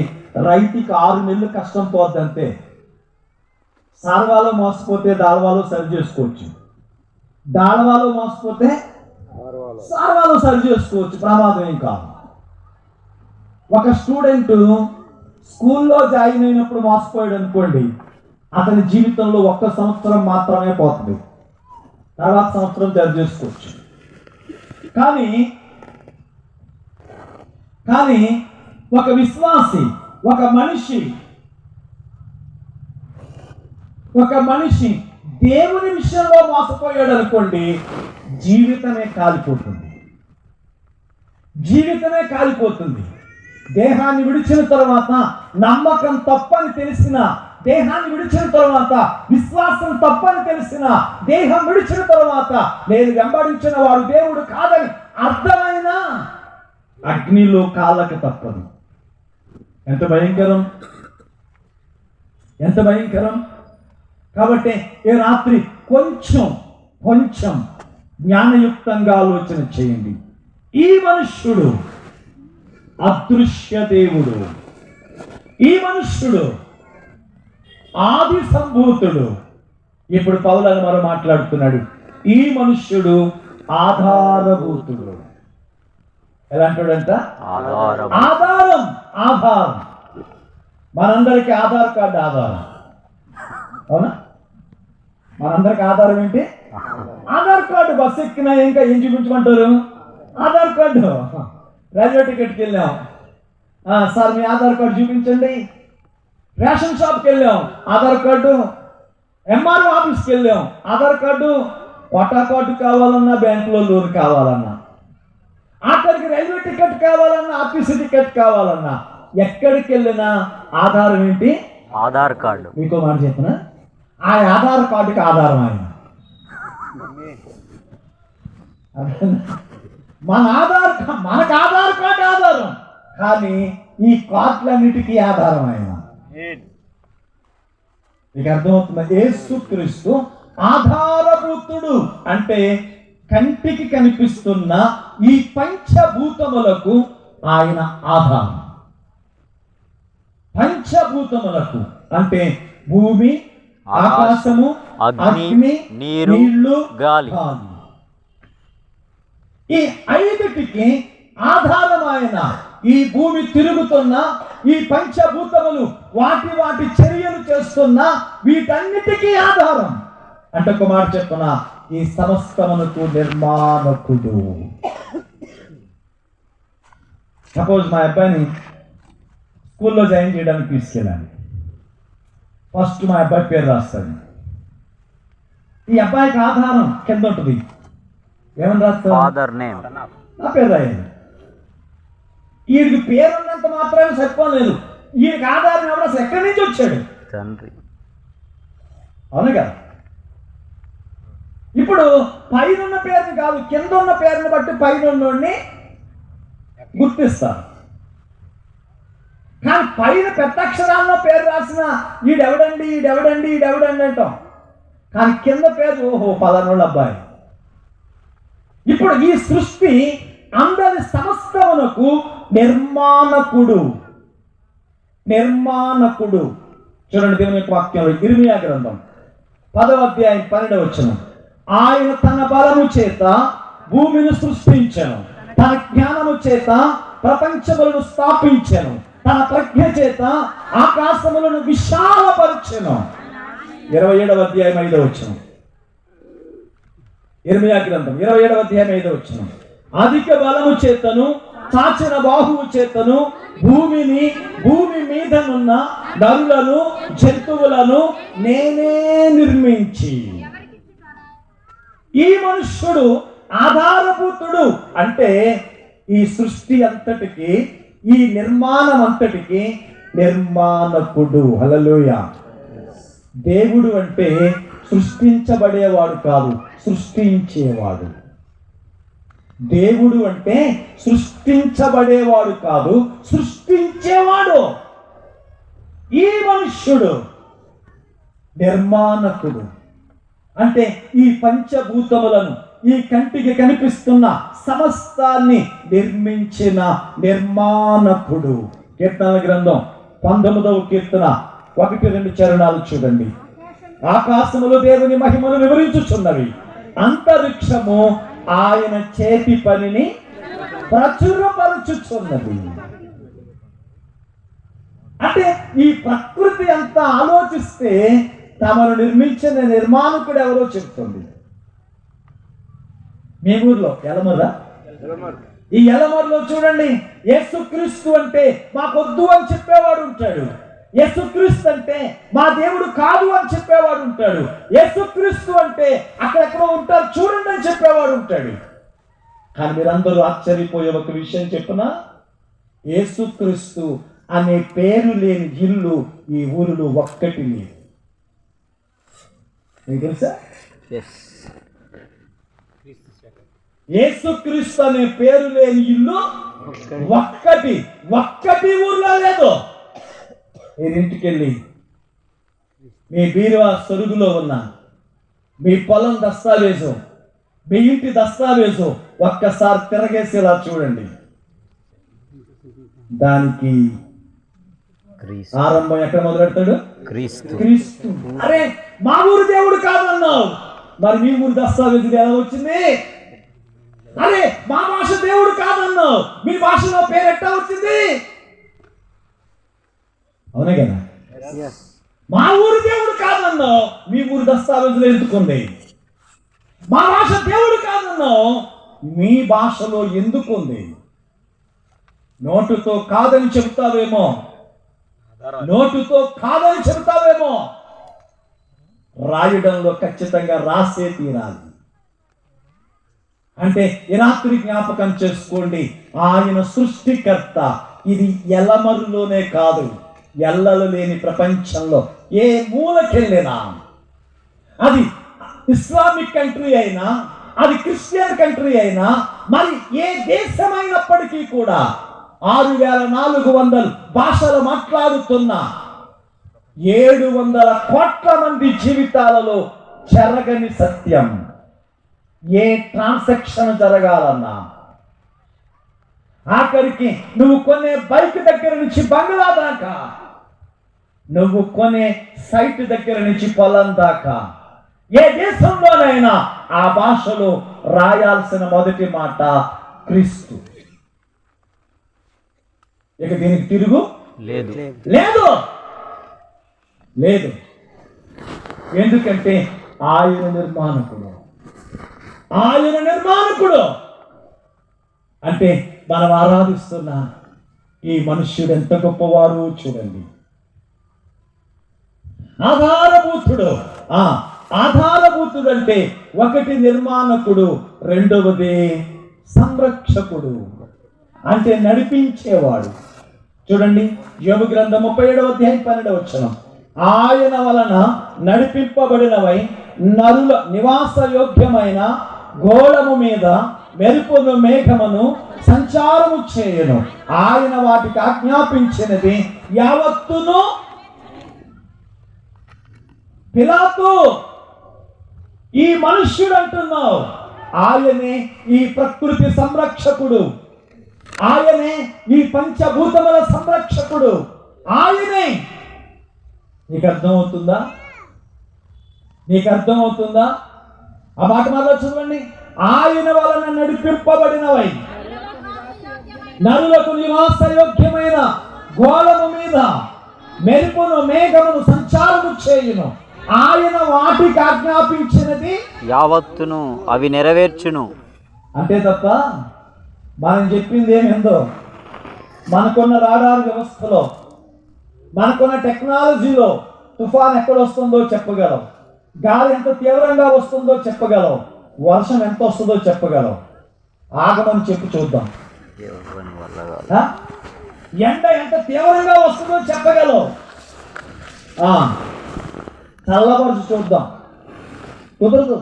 రైతుకి 6 నెలలు కష్టం పోద్దంతే. సార్వాలో మోసపోతే దాల్వాలో సరి చేసుకోవచ్చు, దాల్వాలో మోసపోతే సార్వాలో సరి చేసుకోవచ్చు, ప్రమాదం ఏం కాదు. ఒక స్టూడెంట్ స్కూల్లో జాయిన్ అయినప్పుడు మోసపోయాడు అనుకోండి, అతని జీవితంలో 1 సంవత్సరం మాత్రమే పోతుంది, తర్వాత సంవత్సరం సరి చేసుకోవచ్చు. కానీ ఒక విశ్వాసి, ఒక మనిషి దేవుని విషయంలో మోసపోయాడు అనుకోండి, జీవితమే కాలిపోతుంది. దేహాన్ని విడిచిన తర్వాత నమ్మకం తప్పని తెలిసిన, దేహాన్ని విడిచిన తర్వాత విశ్వాసం తప్పని తెలిసిన, దేహం విడిచిన తర్వాత నేను వెంబడించిన వాడు దేవుడు కాదని అర్థమైన అగ్నిలో కాళ్ళకి తప్పదు. ఎంత భయంకరం. కాబట్టి ఈ రాత్రి కొంచెం జ్ఞానయుక్తంగా ఆలోచన చేయండి. ఈ మనుష్యుడు అదృశ్య దేవుడు, ఈ మనుష్యుడు ఆది సంభూతుడు. ఇప్పుడు పౌలు మరో మాట్లాడుతున్నాడు, ఈ మనుష్యుడు ఆధారభూతుడు. ఎలా అంటాడంట? ఆధారం. మనందరికి ఆధార్ కార్డు ఆధారం, అవునా? మనందరికి ఆధారం ఏంటి? ఆధార్ కార్డు. బస్సు ఎక్కినా ఇంకా ఏం చూపించమంటారు? ఆధార్ కార్డు. రైల్వే టికెట్కి వెళ్ళాం, సార్ మీ ఆధార్ కార్డు చూపించండి. రేషన్ షాప్కి వెళ్ళాం, ఆధార్ కార్డు. ఎంఆర్ఓ ఆఫీస్కి వెళ్ళాం, ఆధార్ కార్డు. పటా కార్డు కావాలన్నా, బ్యాంకులో లోన్ కావాలన్నా, అక్కడికి రైల్వే టికెట్ కావాలన్నా, ఆఫీసు టికెట్ కావాలన్నా, ఎక్కడికి వెళ్ళినా ఆధారం ఏంటి? ఆధార్ కార్డు. మీకో మాట చెప్పిన, ఆ ఆధార్ కార్డుకి ఆధారం ఆయన. మనకు ఆధార్ కార్డు ఆధారం, కానీ ఈ కార్డులన్నిటికీ ఆధారం ఆయన. మీకు అర్థమవుతుందా? యేసుక్రీస్తు ఆధారభూతుడు అంటే కంటికి కనిపిస్తున్న ఈ పంచభూతములకు ఆయన ఆధారం. పంచభూతములకు అంటే భూమి, ఆకాశము, అగ్ని, నీళ్లు, గాలి. ఈ 5టికి ఆధారం ఆయన. ఈ భూమి తిరుగుతున్న, ఈ పంచభూతములు వాటి చర్యలు చేస్తున్న వీటన్నిటికీ ఆధారం. అంటే ఒక మాట చెప్పన, ఈ సమస్తమునకు నిర్మాణకుడు. సపోజ్ మా అబ్బాయిని స్కూల్లో జాయిన్ చేయడానికి తీసుకెళ్ళాను. ఫస్ట్ మా అబ్బాయి పేరు రాస్తాను. ఈ అబ్బాయికి ఆధారం కింద ఉంటుంది. ఏమని రాస్తాను? Father name. నా పేరు రాయాలి. వీడికి పేరు ఉన్నంత మాత్రమే సరిపోలేదు. వీడికి ఆధారం ఎవరు, అసలు ఎక్కడి నుంచి వచ్చాడు? తండ్రి. అవును కదా. ఇప్పుడు పైన ఉన్న పేరుని కాదు, కింద ఉన్న పేరుని బట్టి పైన ఉన్నోడిని గుర్తిస్తారు. కానీ పైన పెద్ద అక్షరాల్లో పేరు రాసిన ఈడెవడండి అంటాం. కానీ కింద పేరు ఓహో పలానోళ్ళ అబ్బాయి. ఇప్పుడు ఈ సృష్టి అందరి సమస్తమునకు నిర్మాణకుడు. చూడండి దేవుని యొక్క వాక్యంలో ఇర్మియా గ్రంథం 10వ అధ్యాయం 12వ వచనం. ఆయన తన బలము చేత భూమిని సృష్టించెను, తన జ్ఞానము చేత ప్రపంచములను స్థాపించెను, తన ప్రజ్ఞ చేత ఆకాశములను విశాలపరచెను. 27వ అధ్యాయం 5వ వచనం. ఇర్మియా గ్రంథం 27వ అధ్యాయం 5వ వచనం. అధిక బలము చేతను చాచిన బాహువు చేతను భూమి మీదనున్న నరులను జంతువులను నేనే నిర్మించి. ఈ మనుష్యుడు ఆధారభూతుడు. అంటే ఈ సృష్టి అంతటికి, ఈ నిర్మాణం అంతటికి నిర్మాణకుడు. హల్లెలూయా. దేవుడు అంటే సృష్టించబడేవాడు కాదు, సృష్టించేవాడు. దేవుడు అంటే సృష్టించబడేవాడు కాదు, సృష్టించేవాడు. ఈ మనుష్యుడు నిర్మాణకుడు. అంటే ఈ పంచభూతములను, ఈ కంటికి కనిపిస్తున్న సమస్తాన్ని నిర్మించిన నిర్మాణకుడు. కీర్తనల గ్రంథం 19వ కీర్తన 1-2 చరణాలు చూడండి. ఆకాశములు దేవుని మహిమను వివరించుచున్నవి, అంతరిక్షము ఆయన చేతి పనిని ప్రచురపరచుచున్నది. అంటే ఈ ప్రకృతి అంతా ఆలోచిస్తే తమను నిర్మించిన నిర్మాణకుడు ఎవరో చెప్తుంది. మీ ఊర్లో ఎలమర్ర, ఈ ఎలమర్లో చూడండి, యేసుక్రీస్తు అంటే మాకొద్దు అని చెప్పేవాడు ఉంటాడు. యేసుక్రీస్తు అంటే మా దేవుడు కాదు అని చెప్పేవాడు ఉంటాడు. యేసుక్రీస్తు అంటే అక్కడెక్కడో ఉంటారు చూడండి అని చెప్పేవాడు ఉంటాడు. కానీ మీరందరూ ఆశ్చర్యపోయే ఒక విషయం చెప్పనా, యేసుక్రీస్తు అనే పేరు లేని ఇల్లు ఈ ఊరిలో ఒక్కటి లేదు. మీకు తెలుసా? యేసుక్రీస్తు అనే పేరు లేని ఇల్లు ఒక్కటి ఊర్లో లేదు. మీరింటికి వెళ్ళి మీ బీరువా సొరుగులో ఉన్న మీ పొలం దస్తావేజు, మీ ఇంటి దస్తావేజు ఒక్కసారి తిరగేసేలా చూడండి. దానికి ఆరంభం ఎక్కడ మొదలెడతాడు? క్రీస్తు. అరే మా ఊరు దేవుడు కాదన్నావు, మరి మీ ఊరు దస్తావేజు ఎలా వచ్చింది? అరే మా భాష దేవుడు కాదన్నావు, మీ భాషలో పేరు ఎట్టా వచ్చింది? అవునే కదా. మా ఊరు దేవుడు కాదన్నావు, మీ ఊరు దస్తావేజులు ఎందుకుంది? మా భాష దేవుడు కాదన్నావు, మీ భాషలో ఎందుకుంది? నోటుతో కాదని చెబుతావేమో, రాయడంలో ఖచ్చితంగా రాసే తీరాలి. అంటే ఈ రాత్రి జ్ఞాపకం చేసుకోండి, ఆయన సృష్టికర్త. ఇది ఎలమరులోనే కాదు, ఎల్లలు లేని ప్రపంచంలో ఏ మూలకెళ్ళినా, అది ఇస్లామిక్ కంట్రీ అయినా, అది క్రిస్టియన్ కంట్రీ అయినా, మరి ఏ దేశమైనప్పటికీ కూడా 6400 భాషలు మాట్లాడుతున్న 700 కోట్ల మంది జీవితాలలో జరగని సత్యం, ఏ ట్రాన్సాక్షన్ జరగాలన్నా, ఆఖరికి నువ్వు కొనే బైక్ దగ్గర నుంచి బంగ్లా దాకా, నువ్వు కొనే సైట్ దగ్గర నుంచి పొలం దాకా, ఏ దేశంలోనైనా ఆ భాషలో రాయాల్సిన మొదటి మాట క్రీస్తు. ఇక దీనికి తిరుగు లేదు. ఎందుకంటే ఆయన నిర్మాణకుడు. ఆయన నిర్మాణకుడు అంటే మనం ఆరాధిస్తున్న ఈ మనుష్యుడు ఎంత గొప్పవాడు చూడండి. ఆధారభూతుడు. ఆధారభూతుడు అంటే ఒకటి నిర్మాణకుడు, రెండవది సంరక్షకుడు అంటే నడిపించేవాడు. చూడండి యోబు గ్రంథం 37వ అధ్యాయం 12వ వచనం. ఆయన వలన నడిపింపబడినవై నరుల నివాస యోగ్యమైన గోళము మీద మెరుపును మేఘమును సంచారము చేయను. ఆయన వాటికి ఆజ్ఞాపించినది యావత్తును. పిలాతు ఈ మనుష్యుడు అంటున్నావు, ఆయనే ఈ ప్రకృతి సంరక్షకుడు, ఆయనే ఈ పంచభూతముల సంరక్షకుడు, ఆయనే. నీకు అర్థమవుతుందా? నీకు అర్థమవుతుందా? ఆ మాట మరలా చదవండి. ఆయన వలన నడిపింపబడినవై నరులకు నివాస యోగ్యమైన గోళము మీద మెరుపును మేఘమును సంచారము చేయును. ఆయన వాటికి ఆజ్ఞాపించినది యావత్తును అవి నెరవేర్చును. అంతే తప్ప మనం చెప్పింది ఏమిందో, మనకున్న రాడార్ వ్యవస్థలో, మనకున్న టెక్నాలజీలో తుఫాన్ ఎక్కడ వస్తుందో చెప్పగలం, గాలి ఎంత తీవ్రంగా వస్తుందో చెప్పగలం, వర్షం ఎంత వస్తుందో చెప్పగలం. ఆగమని చెప్పి చూద్దాం. ఎండ ఎంత తీవ్రంగా వస్తుందో చెప్పగలం. చల్లబరుచు చూద్దాం, కుదరదు,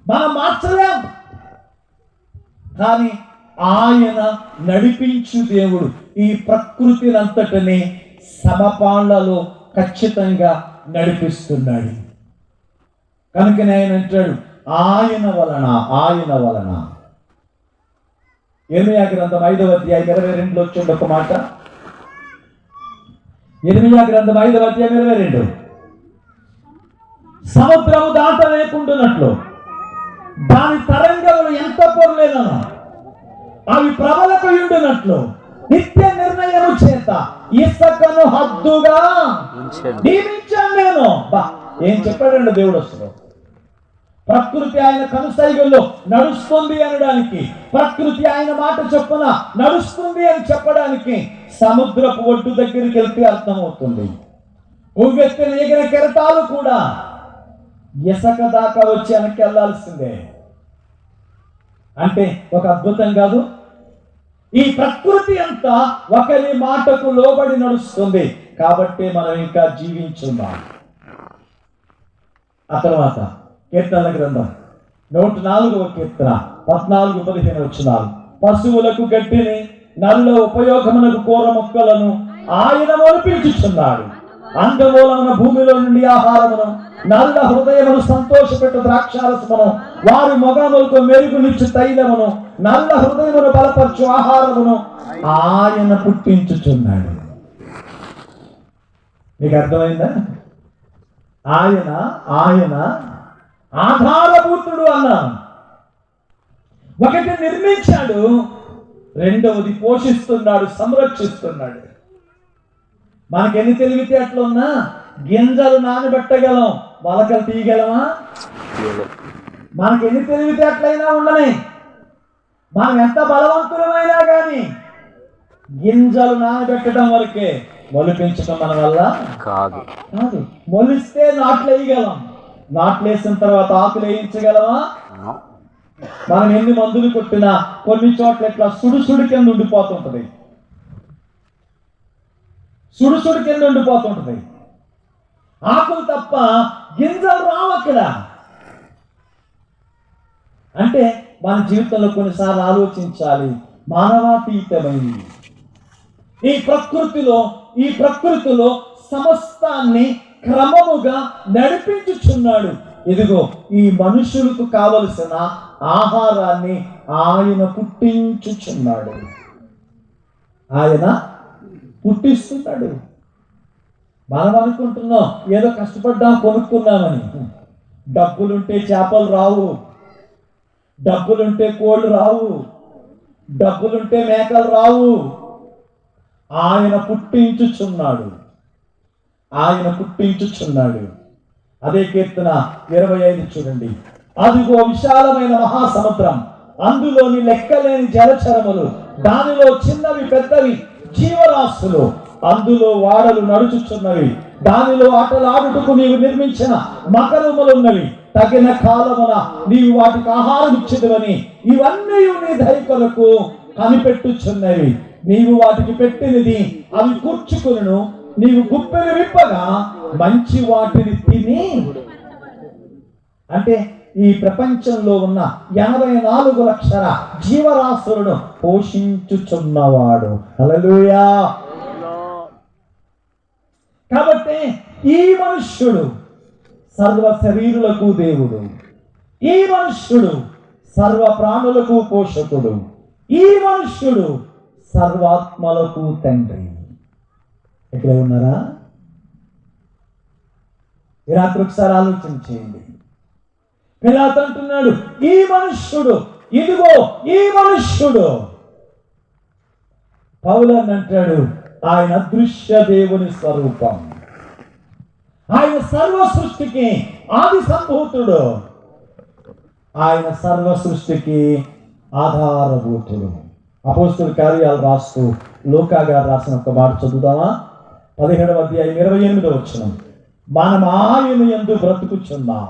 మనం మార్చలేం. కానీ ఆయన నడిపించు దేవుడు ఈ ప్రకృతినంతటిని సమపాళ్లలో ఖచ్చితంగా నడిపిస్తున్నాడు. కనుకనే ఆయన అంటాడు ఆయన వలన. ఇర్మియా గ్రంథం 5వ అధ్యాయం 22లో చూడండి ఒక మాట. ఇర్మియా గ్రంథం 5వ అధ్యాయం 22. సముద్రము దాటలేకుండానట్లు దాని తరంగములు ఎంత పొరలేనను అవి ప్రబలపయుండునట్లు నిత్య నిర్ణయము చేత ఇసుకను హద్దుగా నియమించాను నేను. ఏం చెప్పాడండి దేవుడు అసలు? ప్రకృతి ఆయన కనుసైగల్లో నడుస్తుంది అనడానికి, ప్రకృతి ఆయన మాట చొప్పున నడుస్తుంది అని చెప్పడానికి సముద్రపు ఒడ్డు దగ్గరికి వెళ్తే అర్థమవుతుంది. ఉవ్వెత్తిన ఎగిన కెరటాలు కూడా ఇసుక దాకా వచ్చి వెనక్కి వెళ్లాల్సిందే. అంటే ఒక అద్భుతం కాదు? ఈ ప్రకృతి అంతా ఒకరి మాటకు లోబడి నడుస్తుంది కాబట్టి మనం ఇంకా జీవించున్నాం. ఆ తర్వాత కీర్తనల గ్రంథం 104వ కీర్తన 14-15 వచనాలు. పశువులకు గడ్డిని నరుల ఉపయోగమునకు కూర మొక్కలను ఆయన మొలిపించుచున్నాడు. అంగమూలమున భూమిలో నుండి ఆహారమును నరుల హృదయమును సంతోషపెట్టు ద్రాక్షారసమును వారి మొగములకు మెరుగునిచ్చు తైలమును నరుల హృదయమును బలపరచు ఆహారమును ఆయన పుట్టించుచున్నాడు. నీకు అర్థమైందా? ఆయన ఆధారభూతుడు అన్నాను. ఒకటి నిర్మించాడు, రెండవది పోషిస్తున్నాడు, సంరక్షిస్తున్నాడు. మనకెన్ని తెలివితేటలు ఉన్నా గింజలు నానబెట్టగలం, మొలకలు తీయగలమా? మనకెన్ని తెలివితేటలైనా ఉండనే, మనం ఎంత బలవంతులమైనా కానీ గింజలు నానబెట్టడం వరకే, మొలిపించడం మన వల్ల కాదు. మొలిస్తే నాట్లు వేయగలం, నాట్లు వేసిన తర్వాత ఆకులు వేయించగలమా? మనం ఎన్ని మందులు కొట్టినా కొన్ని చోట్ల ఇట్లా సుడు కింద ఉండిపోతుంటది, సుడు కింద ఉండిపోతుంటది. ఆకులు తప్ప గింజలు రావు అక్కడ. అంటే మన జీవితంలో కొన్నిసార్లు ఆలోచించాలి, మానవాతీతమైంది ఈ ప్రకృతిలో సమస్తాన్ని క్రమముగా నడిపించుచున్నాడు. ఇదిగో ఈ మనుషులకు కావలసిన ఆహారాన్ని ఆయన పుట్టించుచున్నాడు, ఆయన పుట్టిస్తున్నాడు. మనం అనుకుంటున్నాం ఏదో కష్టపడ్డాం కొనుక్కున్నామని. డబ్బులుంటే చేపలు రావు, డబ్బులుంటే కోళ్ళు రావు, డబ్బులుంటే మేకలు రావు. ఆయన పుట్టించుచున్నాడు. అదే కీర్తన 25 చూడండి. అదిగో విశాలమైన మహాసముద్రం, అందులోని లెక్కలేని జలచరములు, దానిలో చిన్నవి పెద్దవి జీవరాశులు, అందులో వాడలు నడుచుచున్నవి, దానిలో ఆటలాడుటకు నీవు నిర్మించిన మకరములున్నవి, తగిన కాలమున నీవు వాటికి ఆహారం ఇచ్చేదవని ఇవన్నీ నీ దయ కొరకు కనిపెట్టుచున్నవి. నీవు వాటికి పెట్టినది అవి కూర్చుకును, నీవు గుప్పెలు విప్పగా మంచి వాటిని తిని. అంటే ఈ ప్రపంచంలో ఉన్న 84 లక్షల జీవరాశులను పోషించుచున్నవాడు. హల్లెలూయా. కాబట్టి ఈ మనుష్యుడు సర్వ శరీరులకు దేవుడు, ఈ మనుష్యుడు సర్వ ప్రాణులకు పోషకుడు, ఈ మనుష్యుడు సర్వాత్మలకు తండ్రి. ఎక్కడ ఉన్నారా? ఈ రాత్రి ఒకసారి ఆలోచన చేయండి. పిలాతు అంటున్నాడు, ఈ మనుష్యుడు, ఇదిగో ఈ మనుష్యుడు. పౌలు అంటాడు, ఆయన అదృశ్య దేవుని స్వరూపం, ఆయన సర్వ సృష్టికి ఆది సంభూతుడు, ఆయన సర్వ సృష్టికి ఆధారభూతుడు. అపోస్తలుల కార్యాలు రాస్తూ లూకా గారు రాసిన ఒక మాట చదువుదామా? 17వ అధ్యాయం 28వ వచనం. మనం ఆయన యందు బ్రతుకుచున్నాం,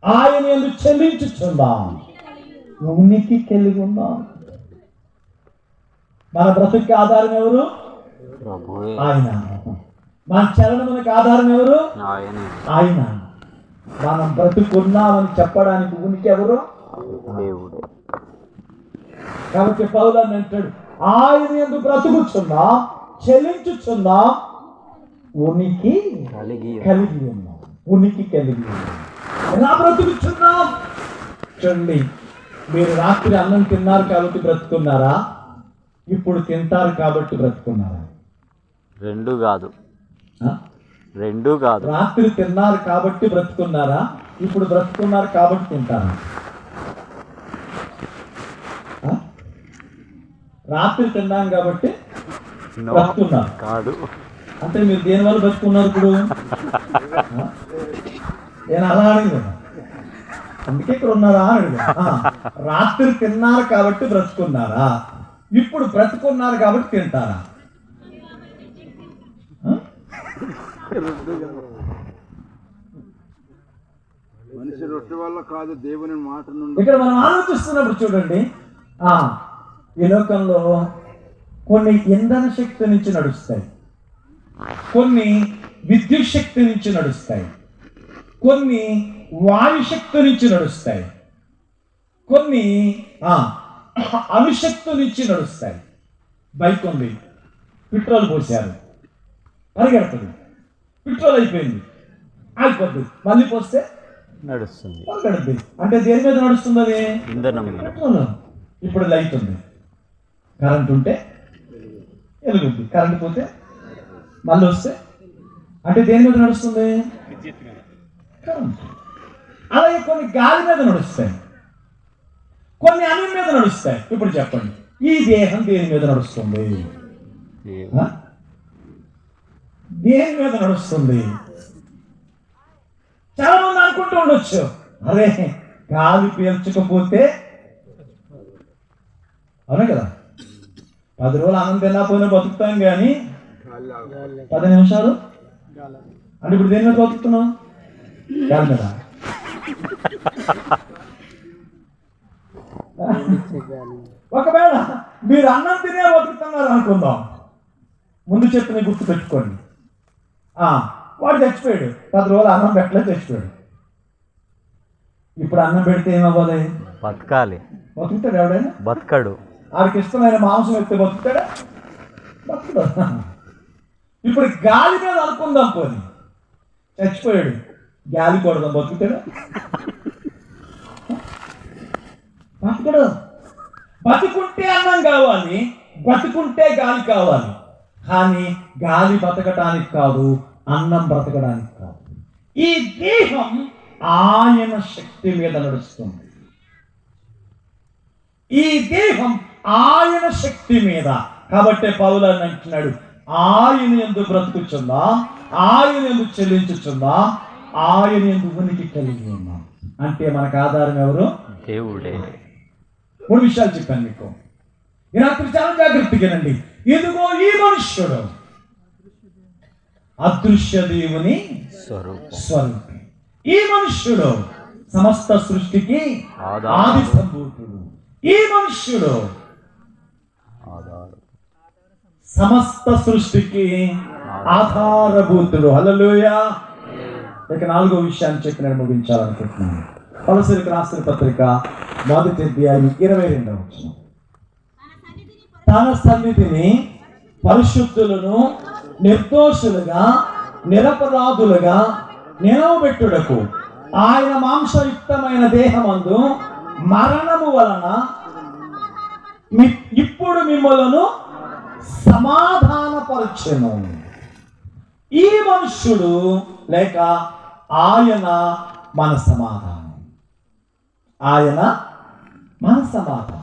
ఆయన యందు చెల్లించుచున్నాం, ఉనికి కలిగి ఉన్నాం. మన బ్రతుకు ఆధారం ఎవరు? ఆయన. మన చలనమునకు ఆధారం ఎవరు? ఆయన. మనం బ్రతుకున్నామని చెప్పడానికి ఉనికి ఎవరు? దేవుడు. కాబట్టి పౌలు అంటాడు, ఆయన యందు బ్రతుకుచున్నాం, చెల్లించుచున్నాం, ఉనికి కలిగి ఉన్నాం, ఉనికి కలిగి ఉన్నాం. ఎలా బ్రతుకుచున్నాం చూడండి. మీరు రాత్రి అన్నం తిన్నారు కాబట్టి బ్రతుకున్నారా? ఇప్పుడు తింటారు కాబట్టి బ్రతుకున్నారా? రెండు కాదు, రెండు కాదు. రాత్రి తిన్నారు కాబట్టి బ్రతుకున్నారా? ఇప్పుడు బ్రతుకున్నారు కాబట్టి తింటారా? రాత్రి తిన్నాం కాబట్టి బ్రతుకున్నారు కాదు. అంటే మీరు దేని వల్ల బ్రతుకున్నారు? ఇప్పుడు నేను అలా అడిగి, అందుకే ఇక్కడ ఉన్నారా అని అడిగా. రాత్రి తిన్నారు కాబట్టి బ్రతుకున్నారా? ఇప్పుడు బ్రతుకున్నారు కాబట్టి తింటారా? మనిషి రొట్టె వల్ల కాదు, దేవుని మాట నుండి. ఇక్కడ మనం ఆలోచిస్తున్నప్పుడు చూడండి, ఈ లోకంలో కొన్ని ఇంధన శక్తి నుంచి నడుస్తాయి, కొన్ని విద్యుత్ శక్తి నుంచి నడుస్తాయి, కొన్ని వాయుశక్తి నుంచి నడుస్తాయి, కొన్ని అణుశక్తి నుంచి నడుస్తాయి. బైక్ ఉంది, పెట్రోల్ పోసారు, పరిగెడుతుంది, పెట్రోల్ అయిపోయింది, ఆగిపోద్ది, మళ్ళీ పోస్తే నడుస్తుంది, పరిగెడుతుంది. అంటే దేని మీద నడుస్తుంది? అది ఇంధనం. ఇప్పుడు లైట్ ఉంది, కరెంట్ ఉంటే వెలుగుద్ది, కరెంట్ పోతే మళ్ళీ వస్తే అంటే దేని మీద నడుస్తుంది? కరెంట్. అలాగే కొన్ని గాలి మీద నడుస్తాయి, కొన్ని అన్నం మీద నడుస్తాయి. ఇప్పుడు చెప్పండి, ఈ దేహం దేని మీద నడుస్తుంది? దేని మీద నడుస్తుంది? చాలా మంది అనుకుంటూ ఉండొచ్చు, అరే గాలి పీల్చకపోతే, అవునా కదా, 10 రోజులు అన్నం తిన్నా పోయినా బతుకుతాం, కానీ 10 నిమిషాలు అంటే ఇప్పుడు దేని మీద బతుకుతున్నాం? గాలి మీద. ఒకవేళ మీరు అన్నం తినే బతుకుతున్నారు అనుకుందాం, ముందు చెప్పిన గుర్తు పెట్టుకోండి. వాడు చచ్చిపోయాడు, 10 రోజులు అన్నం పెట్టలేదు, చచ్చిపోయాడు. ఇప్పుడు అన్నం పెడితే ఏమవ్వాలి? బతకాలి. బతుకుతాడు ఎవడైనా? బతకడు. వాడికి ఇష్టమైన మాంసం ఎత్తే బతుకుతాడా? బతుకుతాడు. ఇప్పుడు గాలి మీద అనుకుందాం, పోనీ చచ్చిపోయాడు, గాలి కొడదాం, బతుకుతాడా? బతుకడు. బతుకుంటే అన్నం కావాలి, బతుకుంటే గాలి కావాలి, కానీ గాలి బతకడానికి కాదు, అన్నం బ్రతకడానికి కాదు. ఈ దేహం ఆయన శక్తి మీద నడుస్తుంది, ఈ దేహం ఆయన శక్తి మీద. కాబట్టి పౌలు అంటున్నాడు, ఆయన యందు బ్రతుకుచున్నాం, ఆయన యందు చెల్లించుచున్నాం, ఆయన యందు ఉనికి కలిగి ఉన్నాం. అంటే మనకు ఆధారం ఎవరు? దేవుడే. 3 విషయాలు చెప్పాను మీకు. ఈ రాత్రి చాలా జాగ్రత్తగానండి. ఇదిగో ఈ మనుష్యుడు అదృశ్య దేవుని స్వరూపి. ఈ మనుష్యుడు సమస్త సృష్టికి ఆది సంభూతుడు. ఈ మనుష్యుడు సమస్త సృష్టికి ఆధారభూతుడు. హల్లెలూయా. ఇక 4వ విషయాన్ని చెప్పి నేను ముగించాలనుకుంటున్నాను. కొలస్సీయులకు రాసిన పత్రిక 1వ అధ్యాయం 22వ వచనం. తన సన్నిధిని పరిశుద్ధులను నిర్దోషులుగా నిరపరాధులుగా నిలవబెట్టుటకు ఆయన మాంసయుక్తమైన దేహమందు మరణము వలన ఇప్పుడు మిమ్మలను సమాధానపరచెను. ఈ మనుష్యుడు లేక ఆయన మన సమాధానం. ఆయన మన సమాధానం.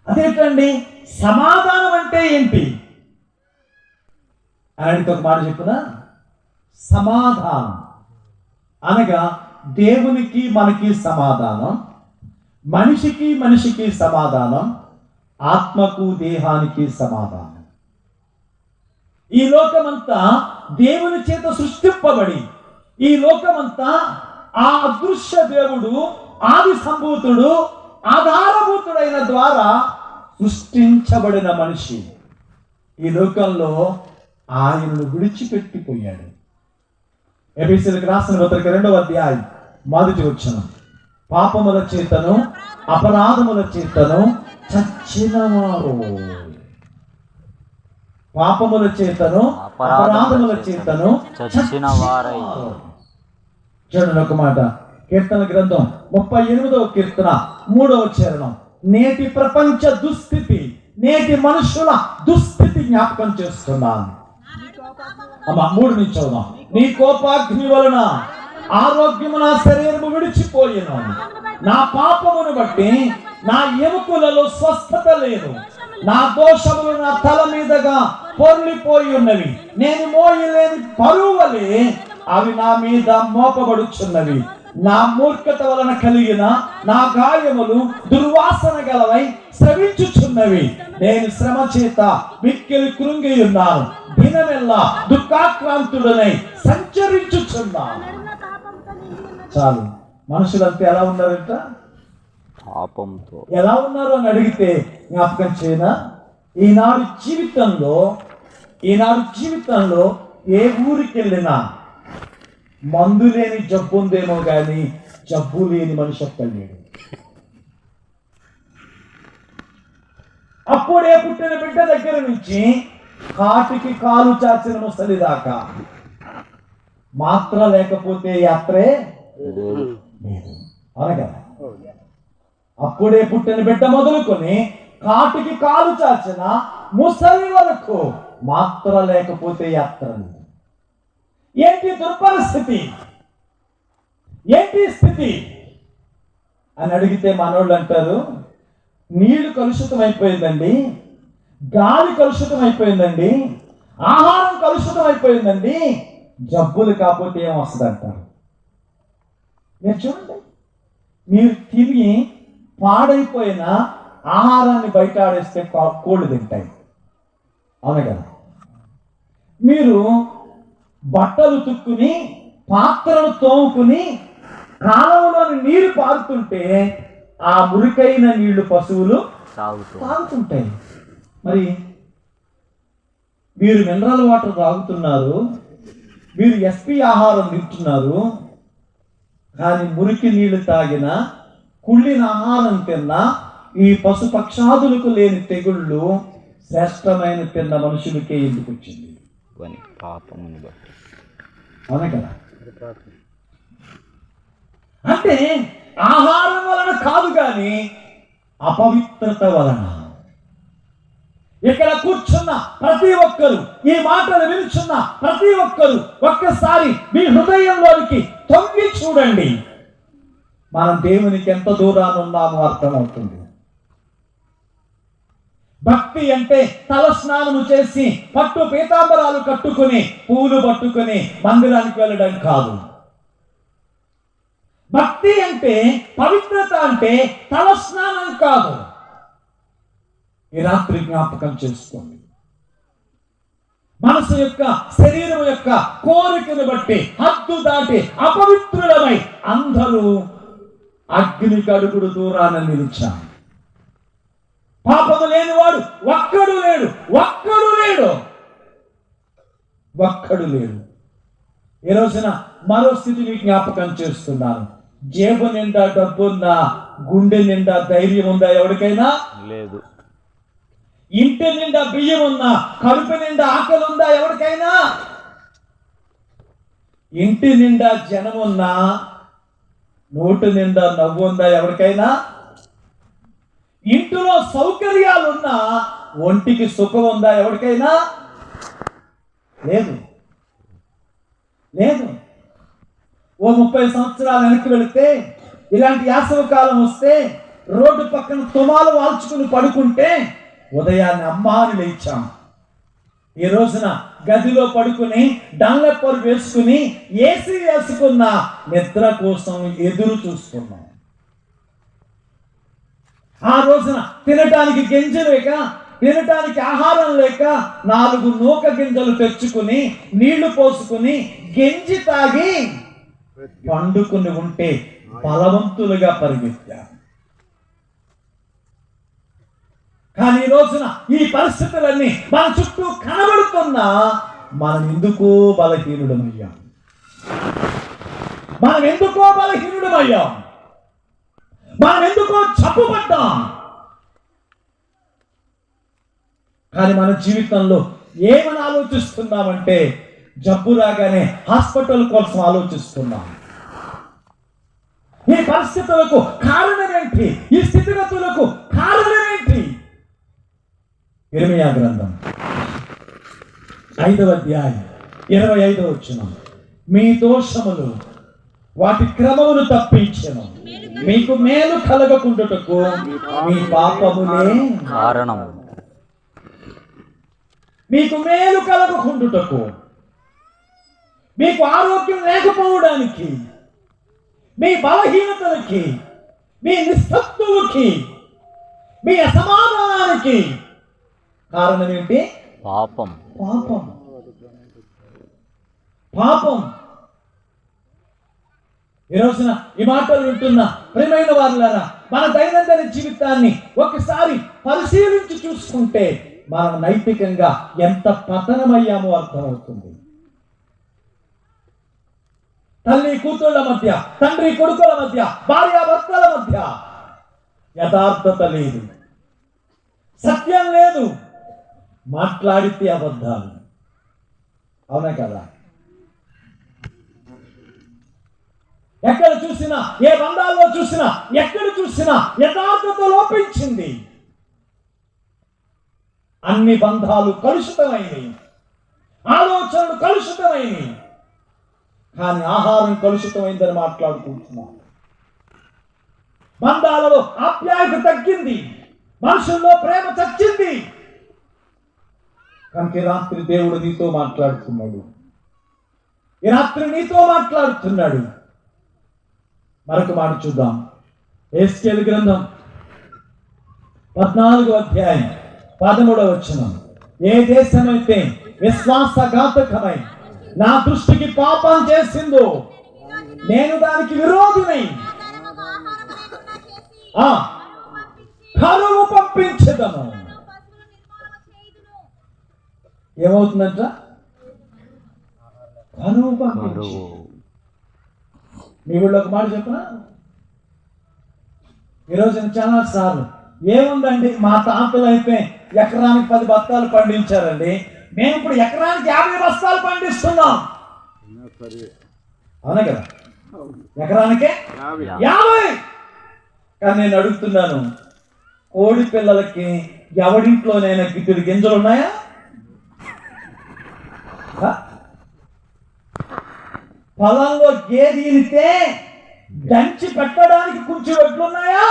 అదేంటండి సమాధానం అంటే ఏంటి అని ఒక మాట చెప్పునా? సమాధానం అనగా దేవునికి మనకి సమాధానం, మనిషికి సమాధానం, ఆత్మకు దేహానికి సమాధానం. ఈ లోకమంతా దేవుని చేత సృష్టింపబడి, ఈ లోకమంతా ఆ అదృశ్య దేవుడు ఆది సంభూతుడు ఆధారభూతుడైన ద్వారా సృష్టించబడిన మనిషి ఈ లోకంలో ఆయనను విడిచిపెట్టిపోయాడు. ఎఫెసీయులకు రాసిన పత్రిక 2వ అధ్యాయం 1వ వచనం. పాపముల చేతను అపరాధముల చేతను చచ్చినవారు, పాపముల చేతను అపరాధముల చేతను చచ్చినవారై. చూడండి ఒక మాట, కీర్తన గ్రంథం 38వ కీర్తన 3వ చరణం. నేటి ప్రపంచ దుస్థితి, నేటి మనుషుల దుస్థితి జ్ఞాపకం చేస్తున్నాను. 3 నుంచి చదువుదాం. నీ కోపాగ్ని వలన ఆరోగ్యము నా శరీరము విడిచిపోయిన, నా పాపమును బట్టి నా ఎముకలలో స్వస్థత లేదు, నా దోషములు నా తల మీదగా పొర్లిపోయి ఉన్నవి, నేను మోయలేని బరువులే అవి నా మీద మోపబడుచున్నవి. నా మూర్ఖత వలన కలిగిన నా గాయములు దుర్వాసన గలవై స్రవించుచున్నవి. నేను శ్రమ చేత మిక్కిలి కృంగి ఉన్నాను, దినమెల్లా దుఃఖాక్రాంతుడనై సంచరించుచున్నాను. చాలు. మనుషులంతా ఎలా ఉన్నారంట? పాపంతో. ఎలా ఉన్నారు అని అడిగితే జ్ఞాపకం చేయనా? ఈనాడు జీవితంలో ఏ ఊరికి వెళ్ళినా మందు లేని జబ్బు ఉందేమో కానీ జబ్బు లేని మనిషి ఒక్కలేడు. అప్పుడే పుట్టిన బిడ్డ దగ్గర నుంచి కాటికి కాలు చాచిన ముసలి దాకా మాత్ర లేకపోతే యాత్రే లేదు. అనగా అప్పుడే పుట్టిన బిడ్డ మొదలుకొని కాటికి కాలు చాచిన ముసలి వరకు మాత్ర లేకపోతే యాత్ర లేదు. ఏంటి దుర్పరిస్థితి, ఏంటి స్థితి అని అడిగితే మనోళ్ళు అంటారు, నీళ్లు కలుషితం అయిపోయిందండి, గాలి కలుషితం అయిపోయిందండి, ఆహారం కలుషితం అయిపోయిందండి, జబ్బులు కాకపోతే ఏం వస్తుంది అంటారు. మీరు చూడండి, మీరు తిని పాడైపోయిన ఆహారాన్ని బయట ఆడేస్తే కోళ్ళు తింటాయి, అవును కదా? మీరు బట్టలు తుక్కుని పాత్రలు తోముకుని కాలంలోని నీరు పారుతుంటే ఆ మురికైన నీళ్లు పశువులు తాగుతుంటాయి. మరి మీరు మినరల్ వాటర్ తాగుతున్నారు, మీరు ఎస్పీ ఆహారం తింటున్నారు, కానీ మురికి నీళ్లు తాగిన కుళ్ళిన ఆహారం తిన్నా ఈ పశుపక్షాదులకు లేని తెగుళ్ళు శ్రేష్టమైన తిన్న మనుషులకే ఎందుకు వచ్చింది? పాపముని బట్టి. అవునా కదా? అంటే ఆహారం వలన కాదు కానీ అపవిత్రత వలన. ఇక్కడ కూర్చున్న ప్రతి ఒక్కరు, ఈ మాటలు వినుచున్న ప్రతి ఒక్కరు ఒక్కసారి మీ హృదయంలోనికి తొంగి చూడండి. మనం దేవునికి ఎంత దూరాన్ని ఉన్నామో అర్థమవుతుంది. భక్తి అంటే తల స్నానము చేసి పట్టు పీతాంబరాలు కట్టుకుని పూలు పట్టుకుని మందిరానికి వెళ్ళడం కాదు. భక్తి అంటే, పవిత్రత అంటే తల స్నానం కాదు. ఈ రాత్రి జ్ఞాపకం చేసుకోండి. మనసు యొక్క, శరీరం యొక్క కోరికను బట్టి హద్దు దాటి అపవిత్రులమై అందరూ అగ్ని కడుగుడు దూరాన నిలిచాం. పాపము లేనివాడు ఒక్కడు లేడు, ఒక్కడు లేడు, ఒక్కడు లేడు. ఈ రోజున మరో స్థితిని జ్ఞాపకం చేస్తున్నాను. జేబు నిండా డబ్బుందా, గుండె నిండా ధైర్యం ఉందా ఎవరికైనా? లేదు. ఇంటి నిండా బియ్యం ఉన్నా, కడుపు నిండా ఆకలి ఉందా ఎవరికైనా? ఇంటి నిండా జనం ఉన్నా, నోటి నిండా నవ్వు ఉందా ఎవరికైనా? ఇంటిలో సౌకర్యాలున్నా, ఒంటికి సుఖం ఉందా ఎవరికైనా? లేదు, లేదు. ఓ 30 సంవత్సరాలు వెనక్కి వెళితే, ఇలాంటి యాసవ కాలం వస్తే రోడ్డు పక్కన తుమాలు వాల్చుకుని పడుకుంటే ఉదయాన్నే అమ్మా అని లేచాం. ఈ రోజున గదిలో పడుకుని డన్లెప్పర్ వేసుకుని ఏసీ వేసుకున్న నిద్ర కోసం ఎదురు చూస్తున్నాం. ఆ రోజున తినటానికి గింజ లేక, తినటానికి ఆహారం లేక 4 నూక గింజలు తెచ్చుకుని నీళ్లు పోసుకుని గెంజి తాగి పండుకుని ఉంటే బలవంతులుగా పరిగెత్తాం. కానీ ఈ రోజున ఈ పరిస్థితులన్నీ మన చుట్టూ కనబడుతున్నా మనం ఎందుకో బలహీనుడమయ్యాం. మనం ఎందుకో బలహీనుడమయ్యాం. మనం ఎందుకో చప్పుపడ్డాం. కానీ మన జీవితంలో ఏమని ఆలోచిస్తున్నామంటే, జబ్బు రాగానే హాస్పిటల్ కోసం ఆలోచిస్తున్నాం. ఈ పరిస్థితులకు కారణం ఏంటి? ఈ స్థితిగతులకు కారణం ఏంటి? ఇర్మీయా గ్రంథం 5వ అధ్యాయం 25వ వచనం. మీ దోషములు వాటి క్రమమును తప్పించెను, మీకు మేలు కలగకుండుటకు మీ పాపములే కారణం. మీకు మేలు కలగకుండుటకు, మీకు ఆరోగ్యం లేకపోవడానికి, మీ బలహీనతలకి, మీ నిస్సత్తువుకి, మీ అసమాధానానికి కారణం ఏంటి? పాపం. పాపం. పాపం. ఈ రోజున ఈ మాటలు వింటున్న ప్రియమైన వారులారా, మన దైనందిన జీవితాన్ని ఒకసారి పరిశీలించి చూసుకుంటే మనం నైతికంగా ఎంత పతనమయ్యామో అర్థమవుతుంది. తల్లి కూతుళ్ళ మధ్య, తండ్రి కొడుకుల మధ్య, భార్యాభర్తల మధ్య యథార్థత లేదు, సత్యం లేదు, మాట్లాడితే అబద్ధాలు. అవునా కదా? ఎక్కడ చూసినా, ఏ బంధాల్లో చూసినా, ఎక్కడ చూసినా యథార్థత లోపించింది. అన్ని బంధాలు కలుషితమైనవి, ఆలోచనలు కలుషితమైనవి. కానీ ఆహారం కలుషితమైందని మాట్లాడుకుంటున్నాం. బంధాలలో ఆప్యాయత తగ్గింది, మనుషుల్లో ప్రేమ చచ్చింది. కనుక ఈ రాత్రి దేవుడు నీతో మాట్లాడుతున్నాడు. ఈ రాత్రి నీతో మాట్లాడుతున్నాడు. మరొక మాట చూద్దాం. ఎహెజ్కేలు గ్రంథం 14వ అధ్యాయం 13వ వచనం. ఏ దేశమైతే విశ్వాసఘాతకమై నా దృష్టికి పాపం చేసిందో నేను దానికి విరోధినై కరువు పంపించదను. ఏమవుతుందంట? కరువు పంపించు. మీ ఊళ్ళో ఒక మాట చెప్పనా? ఈరోజు చాలా సార్లు ఏముందండి, మా తాతలు అయితే ఎకరానికి 10 బస్తాలు పండించారండి, మేము ఇప్పుడు ఎకరానికి 50 బస్తాలు పండిస్తున్నాం. అవునా కదా? ఎకరానికే 50. కానీ నేను అడుగుతున్నాను, కోడి పిల్లలకి ఎవడింట్లోనైనా గిద్దెడు గింజలు ఉన్నాయా? పొలంలో గేదె ఈనితే దంచి పెట్టడానికి కొంచెం వడ్లున్నాయా?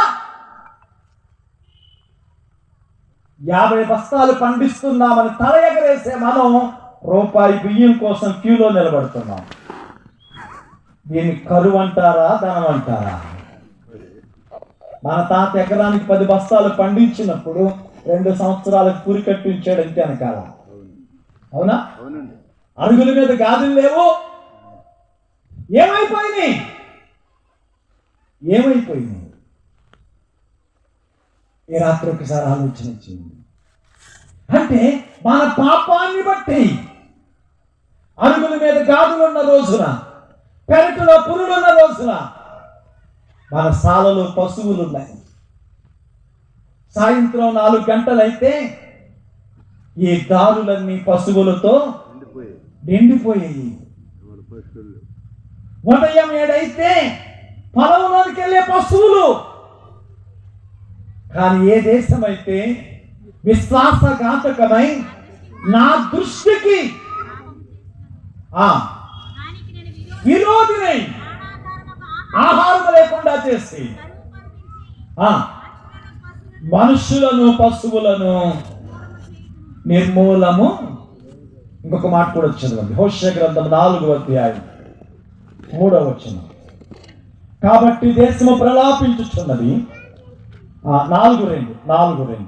50 బస్తాలు పండిస్తున్నామని తల ఎగరేసే మనం రూపాయి బియ్యం కోసం క్యూలో నిలబడుతున్నాం. దీన్ని కరువు అంటారా, ధనం అంటారా? మన తాత ఎకరానికి 10 బస్తాలు పండించినప్పుడు 2 సంవత్సరాలకు పురి కట్టించాడు అంతే అనకాల. అవునా? అరుగుల మీద గాజులు లేవు. ఏమైపోయినాయి? ఈ రాత్రి ఒకసారి ఆలోచన వచ్చింది. అంటే మన పాపాన్ని బట్టి అరుగుల మీద గాజులున్న రోజున, పెరటిలో పురులున్న రోజున మన సాలలో పశువులు ఉన్నాయి. సాయంత్రం 4 గంటలైతే ఈ దారులన్నీ పశువులతో నిండిపోయాయి. ఉదయం 7 అయితే పొలంలోనికి వెళ్ళే పశువులు. కానీ ఏ దేశం అయితే విశ్వాసఘాతకమై నా దృష్టికి విరోధినై ఆహారం లేకుండా చేసి మనుషులను పశువులను నిర్మూలము. ఇంకొక మాట కూడా వచ్చింది, హోషేయ గ్రంథం 4వ అధ్యాయం 3వ వచనం. కాబట్టి దేశము ప్రలాపించుచున్నది. 4:2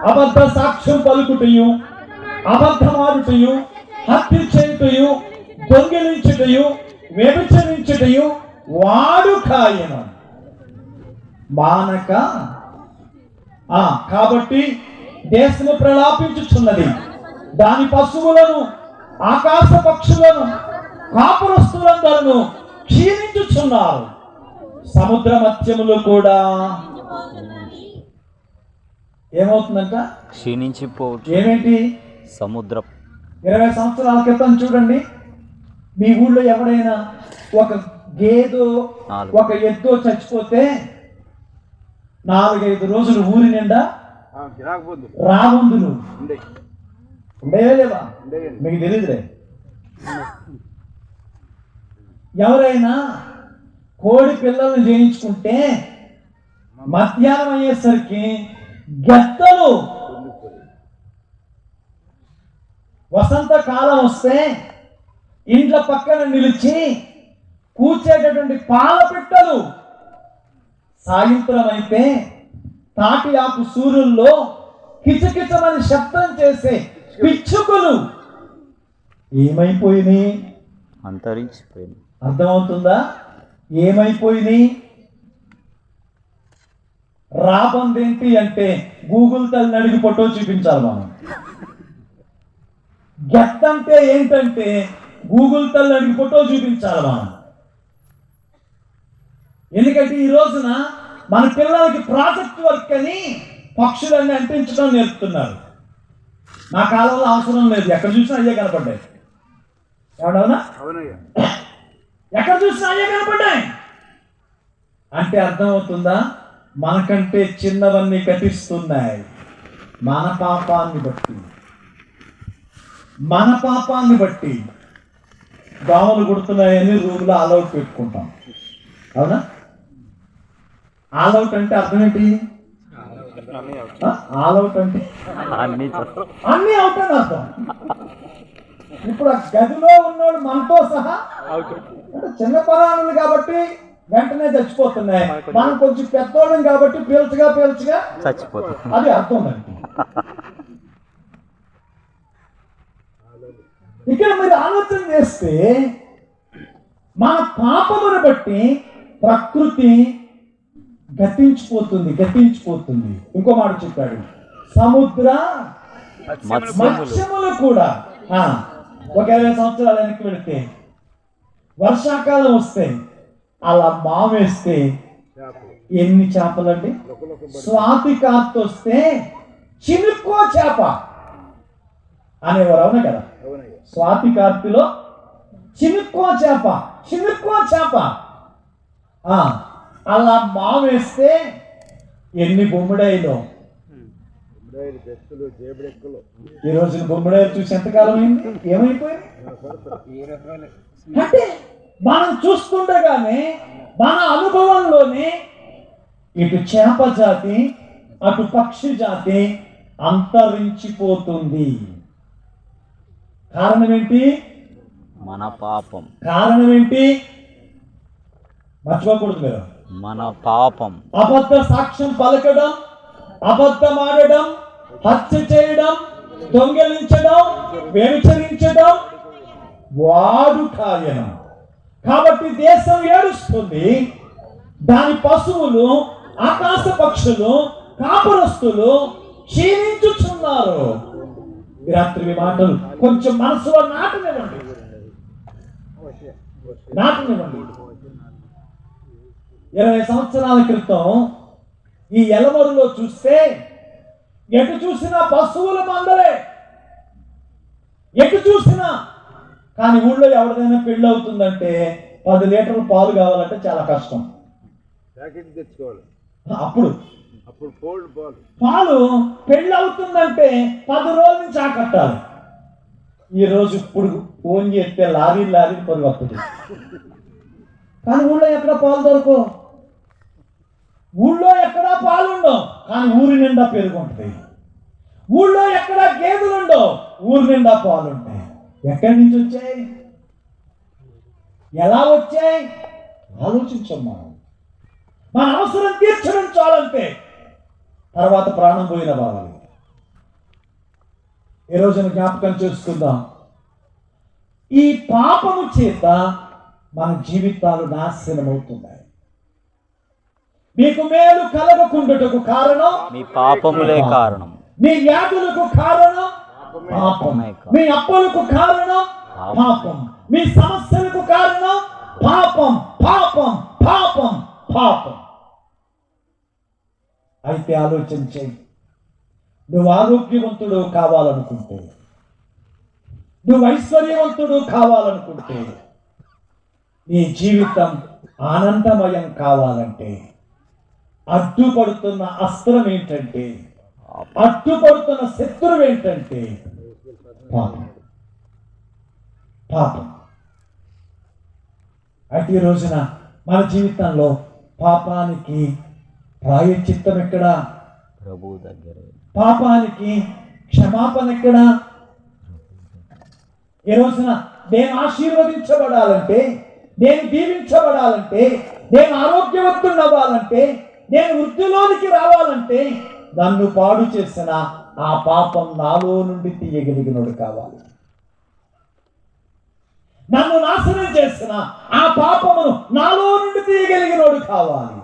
అబద్ధ సాక్ష్యం పలుకుటయు, అబద్ధమాడుటయు, హత్య చేయుటయు, దొంగిలించుటయు, వ్యభిచరించుటయు వాడు కాయను మానక. కాబట్టి దేశము ప్రలాపించుచున్నది, దాని పశువులను, ఆకాశ పక్షులను, కాపురస్తులందరూ క్షీణించుచున్నారు. సముద్ర మత్స్యములు కూడా ఏమవుతుందంట? క్షీణించిపోవచ్చు. ఏమేంటి? సముద్రం. 20 సంవత్సరాల క్రితం చూడండి, మీ ఊళ్ళో ఎవడైనా ఒక గేదో ఒక ఎద్దో చచ్చిపోతే 4-5 రోజులు ఊరి నిండా రాబందులు ఉండేవే లేవా? మీకు తెలియదులే. ఎవరైనా కోడి పిల్లల్ని చేయించుకుంటే మధ్యాహ్నం అయ్యేసరికి గెత్తలు. వసంతకాలం వస్తే ఇండ్ల పక్కన నిలిచి కూర్చేటటువంటి పాల పిట్టలు. సాయంత్రం అయితే తాటి ఆకు సూర్యుల్లో కిచకిచమని శబ్దం చేసే పిచ్చుకలు ఏమైపోయినాయి? అంతరించిపోయింది. అర్థమవుతుందా? ఏమైపోయినాయి? రాబందేంటి అంటే గూగుల్ తల్లిని అడిగి ఫోటో చూపించాలి మనం. గెత్తంటే ఏంటంటే గూగుల్ తల్లి అడిగి ఫోటో చూపించాలి మనం. ఎందుకంటే ఈ రోజున మన పిల్లలకి ప్రాజెక్ట్ వర్క్ అని పక్షులన్నీ అంటించడం నేర్పుతున్నారు. నా కాలంలో అవసరం లేదు, ఎక్కడ చూసినా అయ్యే కనపడ్డాయి. ఎవడవునా? ఎక్కడ చూసినా అయ్యే కనపడ్డాయి. అంటే అర్థమవుతుందా? మనకంటే చిన్నవన్నీ కటిస్తున్నాయి. మన పాపాన్ని బట్టి దోమలు కుడుతున్నాయని రూమ్లో ఆల్అవుట్ పెట్టుకుంటాం. అవునా? ఆల్అవుట్ అంటే అర్థం ఏంటి? ఆల్అవుట్ అంటే అన్ని అవుట్ అని అర్థం. ఇప్పుడు ఆ గదిలో ఉన్నోడు మనతో సహా చిన్న పరాణులు కాబట్టి వెంటనే చచ్చిపోతున్నాయి. మనం కొంచెం పెద్దోళ్ళం కాబట్టి పీల్చగా చచ్చిపోతుంది. అది అర్థం దానికి. ఇక్కడ మీరు ఆలోచన చేస్తే మన పాపమును బట్టి ప్రకృతి గతించిపోతుంది. ఇంకో మాట చెప్పాడు, సముద్ర మత్స్యములు కూడా. ఒక 20 సంవత్సరాలు వెనక్కి వెళితే వర్షాకాలం వస్తే అలా మావేస్తే ఎన్ని చేపలండి? స్వాతి కార్తె వస్తే చినుక్కో చేప అనేవారు. అవునా కదా? స్వాతి కార్తెలో చినుక్కో చేప అలా మావేస్తే ఎన్ని బొమ్మిడాయిలో. ఈ రోజున బొమ్మిడాయిలు చూసి ఎంతకాలం అయింది? ఏమైపోయింది? అంటే మనం చూస్తుండగానే మన అనుభవంలోనే ఇటు చేప జాతి అటు పక్షి జాతి అంతరించిపోతుంది. కారణం ఏంటి? మన పాపం. కారణం ఏంటి? మర్చిపోకూడదు మీరు. మన పాపం. అబద్ధ సాక్ష్యం పలకడం, అబద్ధం ఆడడం, హత్య చేయడం, దొంగిలించడం, వ్యభిచరించడం వాడు కాయనం. కాబట్టి దేశం ఏడుస్తుంది, దాని పశువులు, ఆకాశ పక్షులు, కాపురస్తులు క్షీణించుచున్నారు. ఈ రాత్రి మాటలు కొంచెం మనసులో నాటనివ్వండి. నాటనివ్వండి. 20 సంవత్సరాల క్రితం ఈ ఎలమరులో చూస్తే ఎటు చూసినా పశువుల మందలే, ఎటు చూసినా. కానీ ఊళ్ళో ఎవరిదైనా పెళ్ళి అవుతుందంటే 10 లీటర్ల పాలు కావాలంటే చాలా కష్టం. ప్యాకెట్ తెచ్చుకోవాలి. అప్పుడు పాలు పెళ్ళి అవుతుందంటే 10 రోజుల నుంచి ఆకట్టాలి. ఈరోజు ఇప్పుడు ఫోన్ చేస్తే లారీ పరుగు వస్తుంది. కానీ ఊళ్ళో ఎక్కడ పాలు దొరకవు, ఊళ్ళో ఎక్కడా పాలు ఉండవు, కానీ ఊరి నిండా పెరుగు ఉంటుంది. ఊళ్ళో ఎక్కడా గేదెలు ఉండవు, ఊరి నిండా పాలు ఉంటాయి. ఎక్కడి నుంచి వచ్చాయి? ఎలా వచ్చాయి? ఆలోచించమ్మా. మన అవసరం తీర్చడం చాలంటే తర్వాత ప్రాణం పోయిన బావాలి. ఈ రోజున జ్ఞాపకం చేసుకుందాం. ఈ పాపము చేత మన జీవితాలు నాశనం అవుతున్నాయి. మీకు మేలు కలగకుండుటకు కారణం మీ పాపములే కారణం. మీ వ్యాధులకు కారణం పాపం. మీ అప్పులకు కారణం పాపం. మీ సమస్యలకు కారణం పాపం, పాపం, పాపం, పాపం. అయితే ఆలోచన చేయి. నువ్వు ఆరోగ్యవంతుడు కావాలనుకుంటే, నువ్వు ఐశ్వర్యవంతుడు కావాలనుకుంటే, నీ జీవితం ఆనందమయం కావాలంటే అడ్డుపడుతున్న అస్త్రం ఏంటంటే, అడ్డుపడుతున్న శత్రువు ఏంటంటే పాపం. పాపం. అయితే ఈ రోజున మన జీవితంలో పాపానికి ప్రాయశ్చిత్తం ఎక్కడా? ప్రభువు దగ్గర. పాపానికి క్షమాపణ ఎక్కడా? ఈ రోజున నేను ఆశీర్వదించబడాలంటే, నేను దీవించబడాలంటే, నేను ఆరోగ్యవంతుడు అవ్వాలంటే, నేను వృద్ధిలోనికి రావాలంటే నన్ను పాడు చేసిన ఆ పాపం నాలో నుండి తీయగలిగినోడు కావాలి. నన్ను నాశనం చేసిన ఆ పాపమును నాలో నుండి తీయగలిగినోడు కావాలి.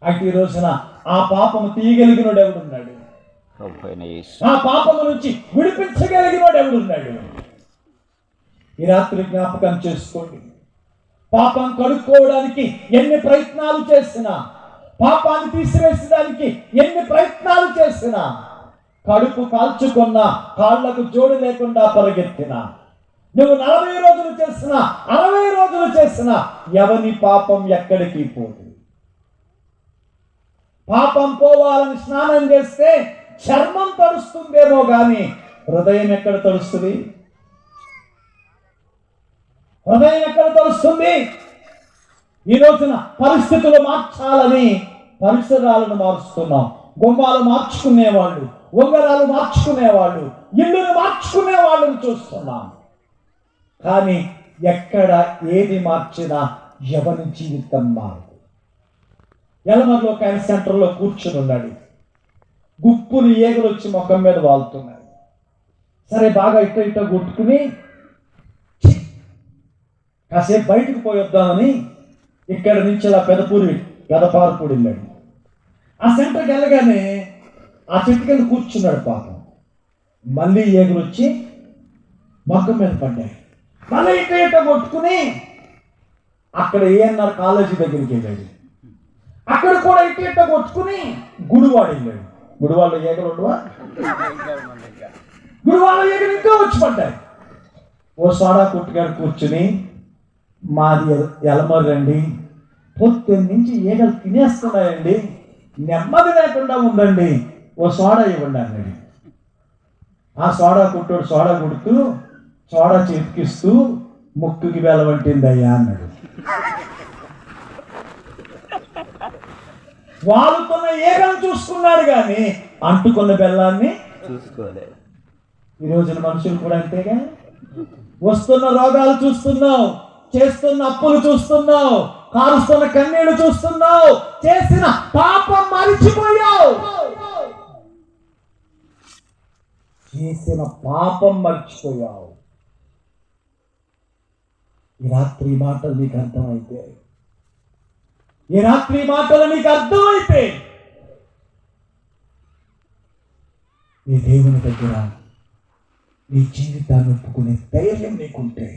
అయితే ఈ రోజున ఆ పాపము తీయగలిగినోడు ఎవడున్నాడు? ఆ పాపము నుంచి విడిపించగలిగినోడు ఎవడున్నాడు? ఈ రాత్రి జ్ఞాపకం చేసుకోండి. పాపం కడుక్కోవడానికి ఎన్ని ప్రయత్నాలు చేసినా, పాపాన్ని తీసివేసడానికి ఎన్ని ప్రయత్నాలు చేసినా, కడుపు కాల్చుకున్నా, కాళ్లకు జోడు లేకుండా పరిగెత్తినా, నువ్వు 40 రోజులు చేసినా 60 రోజులు చేసినా ఎవని పాపం ఎక్కడికి పోదు. పాపం పోవాలని స్నానం చేస్తే చర్మం తడుస్తుందేమో కానీ హృదయం ఎక్కడ తడుస్తుంది? హృదయం ఎక్కడ తడుస్తుంది? ఈ రోజున పరిస్థితులు మార్చాలని పరిసరాలను మారుస్తున్నాం. గుమ్మాలు మార్చుకునేవాళ్ళు, ఉంగరాలు మార్చుకునేవాళ్ళు, ఇల్లును మార్చుకునే వాళ్ళని చూస్తున్నాం. కానీ ఎక్కడ ఏది మార్చినా ఎవరి జీవితం మారదు. ఎలమర్లో క్యాన్సర్ సెంటర్లో కూర్చుని ఉన్నాడు. గుప్పులు ఏగులు వచ్చి ముఖం మీద వాళ్తున్నాడు. సరే బాగా ఇట్ట కొట్టుకుని కాసేపు బయటకు పోయొద్దామని ఇక్కడ నుంచి ఇలా పెదపార్పూడి వెళ్ళాడు. ఆ సెంటర్కి వెళ్ళగానే ఆ చెట్టు కింద కూర్చున్నాడు. పాపం మళ్ళీ ఏగులు వచ్చి ముఖం మీద పడ్డాయి. మళ్ళీ ఇట్ట కొట్టుకుని అక్కడ ఏఎన్ఆర్ కాలేజీ దగ్గరికి వెళ్ళాడు. అక్కడ కూడా ఇట్ట కొట్టుకుని గుడివాడు వెళ్ళాడు. గుడివాళ్ళు ఏగలు ఉండవా? గుడివాళ్ళ ఏగలు ఇంకా వచ్చి పడ్డాయి. ఓ సోడా కొట్టుగాడు కూర్చుని, మాది ఎలమర్రండి, పొద్దున్న నుంచి ఏగలు తినేస్తున్నాయండి, నెమ్మది లేకుండా ఉండండి, ఓ సోడా ఇవ్వండి అన్నాడు. ఆ సోడా కొట్టాడు. సోడా కొడుతూ సోడా చేతికిస్తూ ముక్కుకి వెలవంటిందయ్యా అన్నాడు. వాలుతున్న ఏగను చూసుకున్నాడు కానీ అంటుకున్న బెల్లాన్ని చూసుకోలేదు. ఈ రోజున మనుషులు కూడా అంతేగా. వస్తున్న రోగాలు చూస్తున్నావు, చేస్తున్న అప్పులు చూస్తున్నావు, కారుస్తున్న కన్నీళ్లు చూస్తున్నావు, చేసిన పాపం మరిచిపోయావు. చేసిన పాపం మర్చిపోయావు. ఈ రాత్రి మాటలు నీకు అర్థమైతే, ఈ రాత్రి మాటలు నీకు అర్థమైతే నీ దేవుని దగ్గర నీ జీవితాన్ని ఒప్పుకునే ధైర్యం నీకుంటే,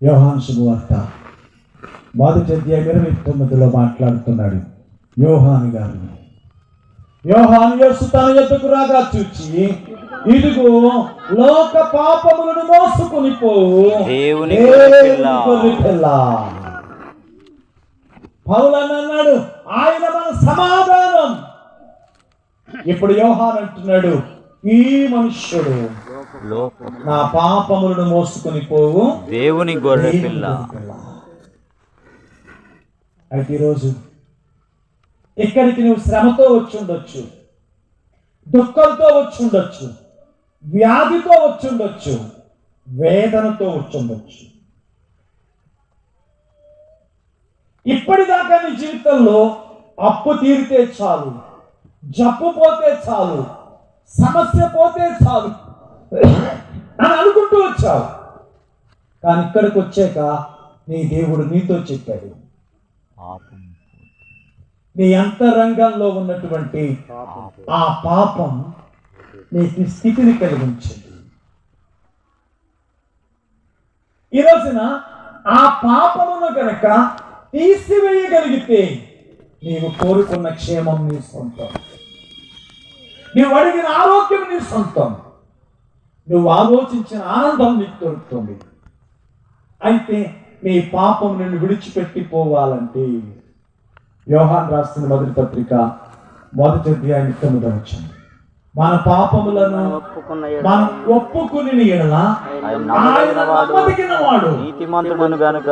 యోహాను శుభవార్త 1:29 మాట్లాడుతున్నాడు. యోహాను గారు, యోహాను యేసు తన యొద్దకు రాగా చూచి, ఇదిగో లోక పాపములను మోసుకుని పోవు దేవుని గొర్రె పిల్ల. పౌలు అన్నాడు, ఆయన మన సమాధానం. ఇప్పుడు యోహాను అంటున్నాడు, ఈ మనుష్యుడు నా పాపములను మోసుకుని పోవు దేవుని గొర్రె పిల్ల. అయితే ఈరోజు ఇక్కడికి నువ్వు శ్రమతో వచ్చి ఉండొచ్చు, దుఃఖంతో వచ్చి ఉండొచ్చు, వ్యాధితో వచ్చి ఉండొచ్చు, వేదనతో వచ్చి ఉండొచ్చు. ఇప్పటిదాకా నీ జీవితంలో అప్పు తీరితే చాలు, జబ్బు పోతే చాలు, సమస్య పోతే చాలు అని అనుకుంటూ వచ్చావు. కానీ ఇక్కడికి వచ్చాక నీ దేవుడు నీతో చెప్పాడు, నీ అంతరంగంలో ఉన్నటువంటి ఆ పాపం నీకు స్థితిని కలిగించింది. ఈ రోజున ఆ పాపమును కనుక తీసివేయగలిగితే నీవు కోరుకున్న క్షేమం నీ సొంతం, నీవు అడిగిన ఆరోగ్యం నీ సొంతం, నువ్వు ఆలోచించిన ఆనందం నీకు దొరుకుతుంది. అయితే నీ పాపం నిన్ను విడిచిపెట్టి పోవాలంటే యోహాను రాసిన మొదటి పత్రిక 1:9 మన పాపములను మనం ఒప్పుకుని ఎడల ఆయన నమ్మదగిన వాడు, నీతిమంతుడను గనుక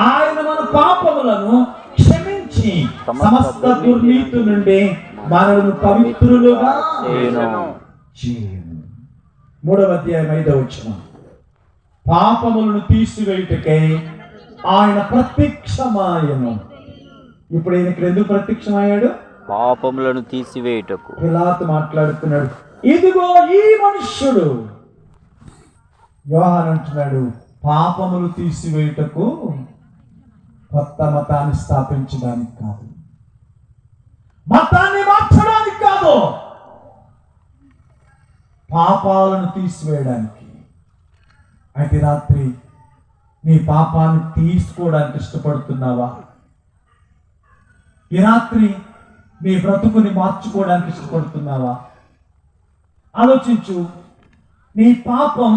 ఆయన మన పాపములను క్షమించి సమస్త దుర్నీతి నుండి మనల్ని పవిత్రులుగా చేయను. 3:5 పాపములను తీసివేయుటకై ఆయన ప్రత్యక్షమాయను. ఇప్పుడు ఈయన ఇక్కడ ఎందుకు ప్రత్యక్షమయ్యాడు? పాపములను తీసివేయుటకు. పిలాతు మాట్లాడుతున్నాడు, ఇదిగో ఈ మనుష్యుడు. యోహాను అంటున్నాడు, పాపములు తీసివేయుటకు, కొత్త మతాన్ని స్థాపించడానికి కాదు, మతాన్ని మార్చడానికి కాదు, పాపాలను తీసివేయడానికి. అయితే రాత్రి నీ పాపాన్ని తీసుకోవడానికి ఇష్టపడుతున్నావా? ఈ రాత్రి నీ బ్రతుకుని మార్చుకోవడానికి ఇష్టపడుతున్నావా? ఆలోచించు. నీ పాపం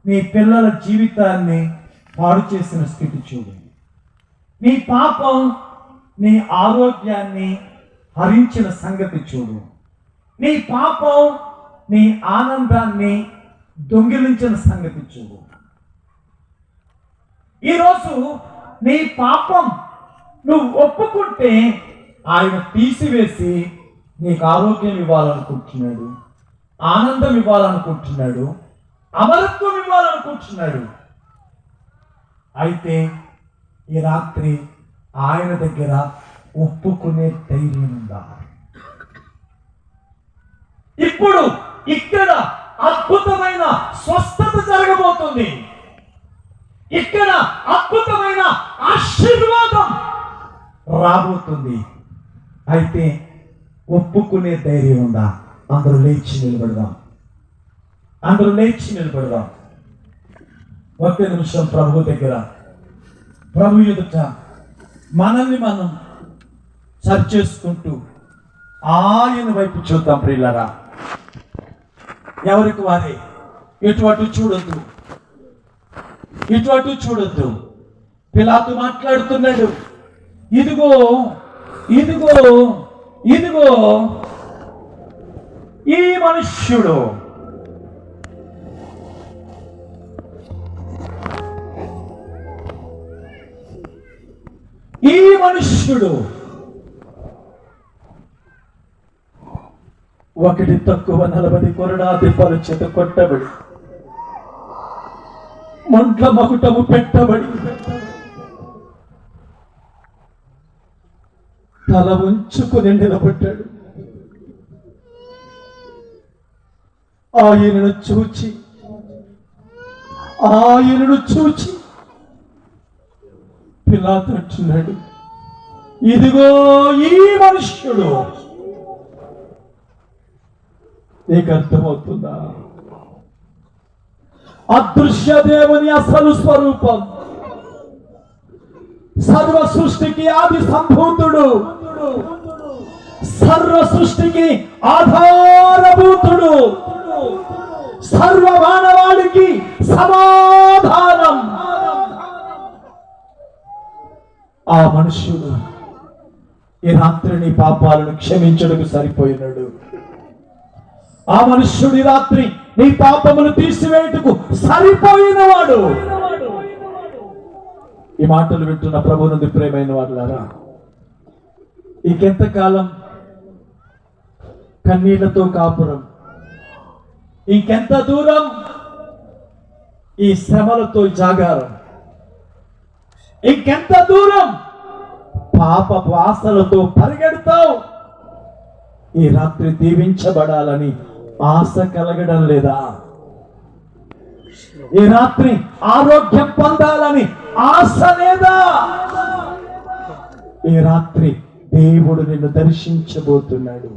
నీ పిల్లల జీవితాన్ని పాడు చేసిన స్థితి చూడు. నీ పాపం నీ ఆరోగ్యాన్ని హరించిన సంగతి చూడు. నీ పాపం నీ ఆనందాన్ని దొంగిలించిన సంగతి చూడు. ఈరోజు నీ పాపం నువ్వు ఒప్పుకుంటే ఆయన తీసివేసి నీకు ఆరోగ్యం ఇవ్వాలనుకుంటున్నాడు, ఆనందం ఇవ్వాలనుకుంటున్నాడు, అమరత్వం ఇవ్వాలనుకుంటున్నాడు. అయితే ఈ రాత్రి ఆయన దగ్గర ఒప్పుకునే ధైర్యం ఉందా? ఇప్పుడు ఇక్కడ అద్భుతమైన స్వస్థత జరగబోతుంది. ఇక్కడ అద్భుతమైన ఆశీర్వాదం రాబోతుంది. అయితే ఒప్పుకునే ధైర్యం ఉందా? అందరూ లేచి నిలబడదాం, అందరూ లేచి నిలబడదాం. 1 నిమిషం ప్రభు దగ్గర, ప్రభు ఎదుట మనల్ని మనం సరి చేసుకుంటూ ఆయన వైపు చూద్దాం. ప్రియులారా, ఎవరికి వారే ఎటువంటి చూడొద్దు, ఇటువంటి చూడొద్దు. పిలాతు మాట్లాడుతున్నాడు, ఇదిగో ఇదిగో ఇదిగో ఈ మనుష్యుడు. ఈ మనుష్యుడు ఒకటి తక్కువ 40 కొరడా దెబ్బల చేత కొట్టబడి మంట్ల మకుటము పెట్టబడి తల ఉంచుకుని నిలబడ్డాడు. ఆయనను చూచి పిలాతు అంటున్నాడు, ఇదిగో ఈ మనుష్యుడు. నీకు అర్థమవుతుందా? అదృశ్య దేవుని అసలు స్వరూపం, సర్వ సృష్టికి ఆది సంభూతుడు, సర్వ సృష్టికి ఆధారభూతుడు, సర్వ మానవాళికి సమాధానం. ఆ మనుష్యుడు ఈ రాత్రి నీ పాపాలను క్షమించడానికి సరిపోయినాడు. ఆ మనుష్యుడు ఈ రాత్రి నీ పాపములు తీసివేయటకు సరిపోయినవాడు. ఈ మాటలు వింటున్న ప్రభువునందు ప్రియమైన వాళ్ళారా, ఇంకెంతకాలం కన్నీళ్లతో కాపురం, ఇంకెంత దూరం ఈ శ్రమలతో జాగారం, ఇంకెంత దూరం పాపపు ఆశలతో పరిగెడతావు? ఈ రాత్రి దీవించబడాలని ఆశ కలగడం లేదా? ఈ రాత్రి ఆరోగ్యం పొందాలని ఆశ లేదా? ఈ రాత్రి దేవుడు నిన్ను దర్శించబోతున్నాడు.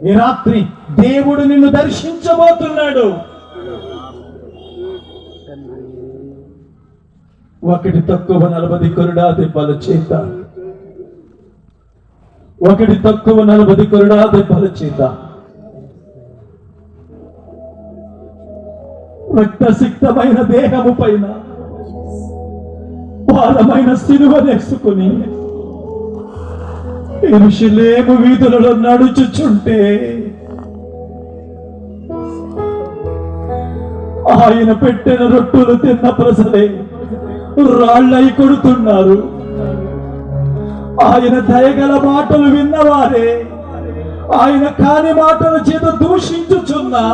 ఈ రాత్రి దేవుడు నిన్ను దర్శించబోతున్నాడు. ఒకటి తక్కువ 40 కొరడా దెబ్బల చేత, ఒకటి తక్కువ 40 కొరడా దెబ్బల చేత రక్తసిక్తమైన దేహము పైన భారమైన సిలువనేసుకుని యెరూషలేము వీధులలో నడుచుచుంటే ఆయన పెట్టిన రొట్టెలు తిన్న ప్రజలే రాళ్ళై కొడుతున్నారు. ఆయన దయగల మాటలు విన్నవారే ఆయన కాని మాటల చేత దూషించుచున్నా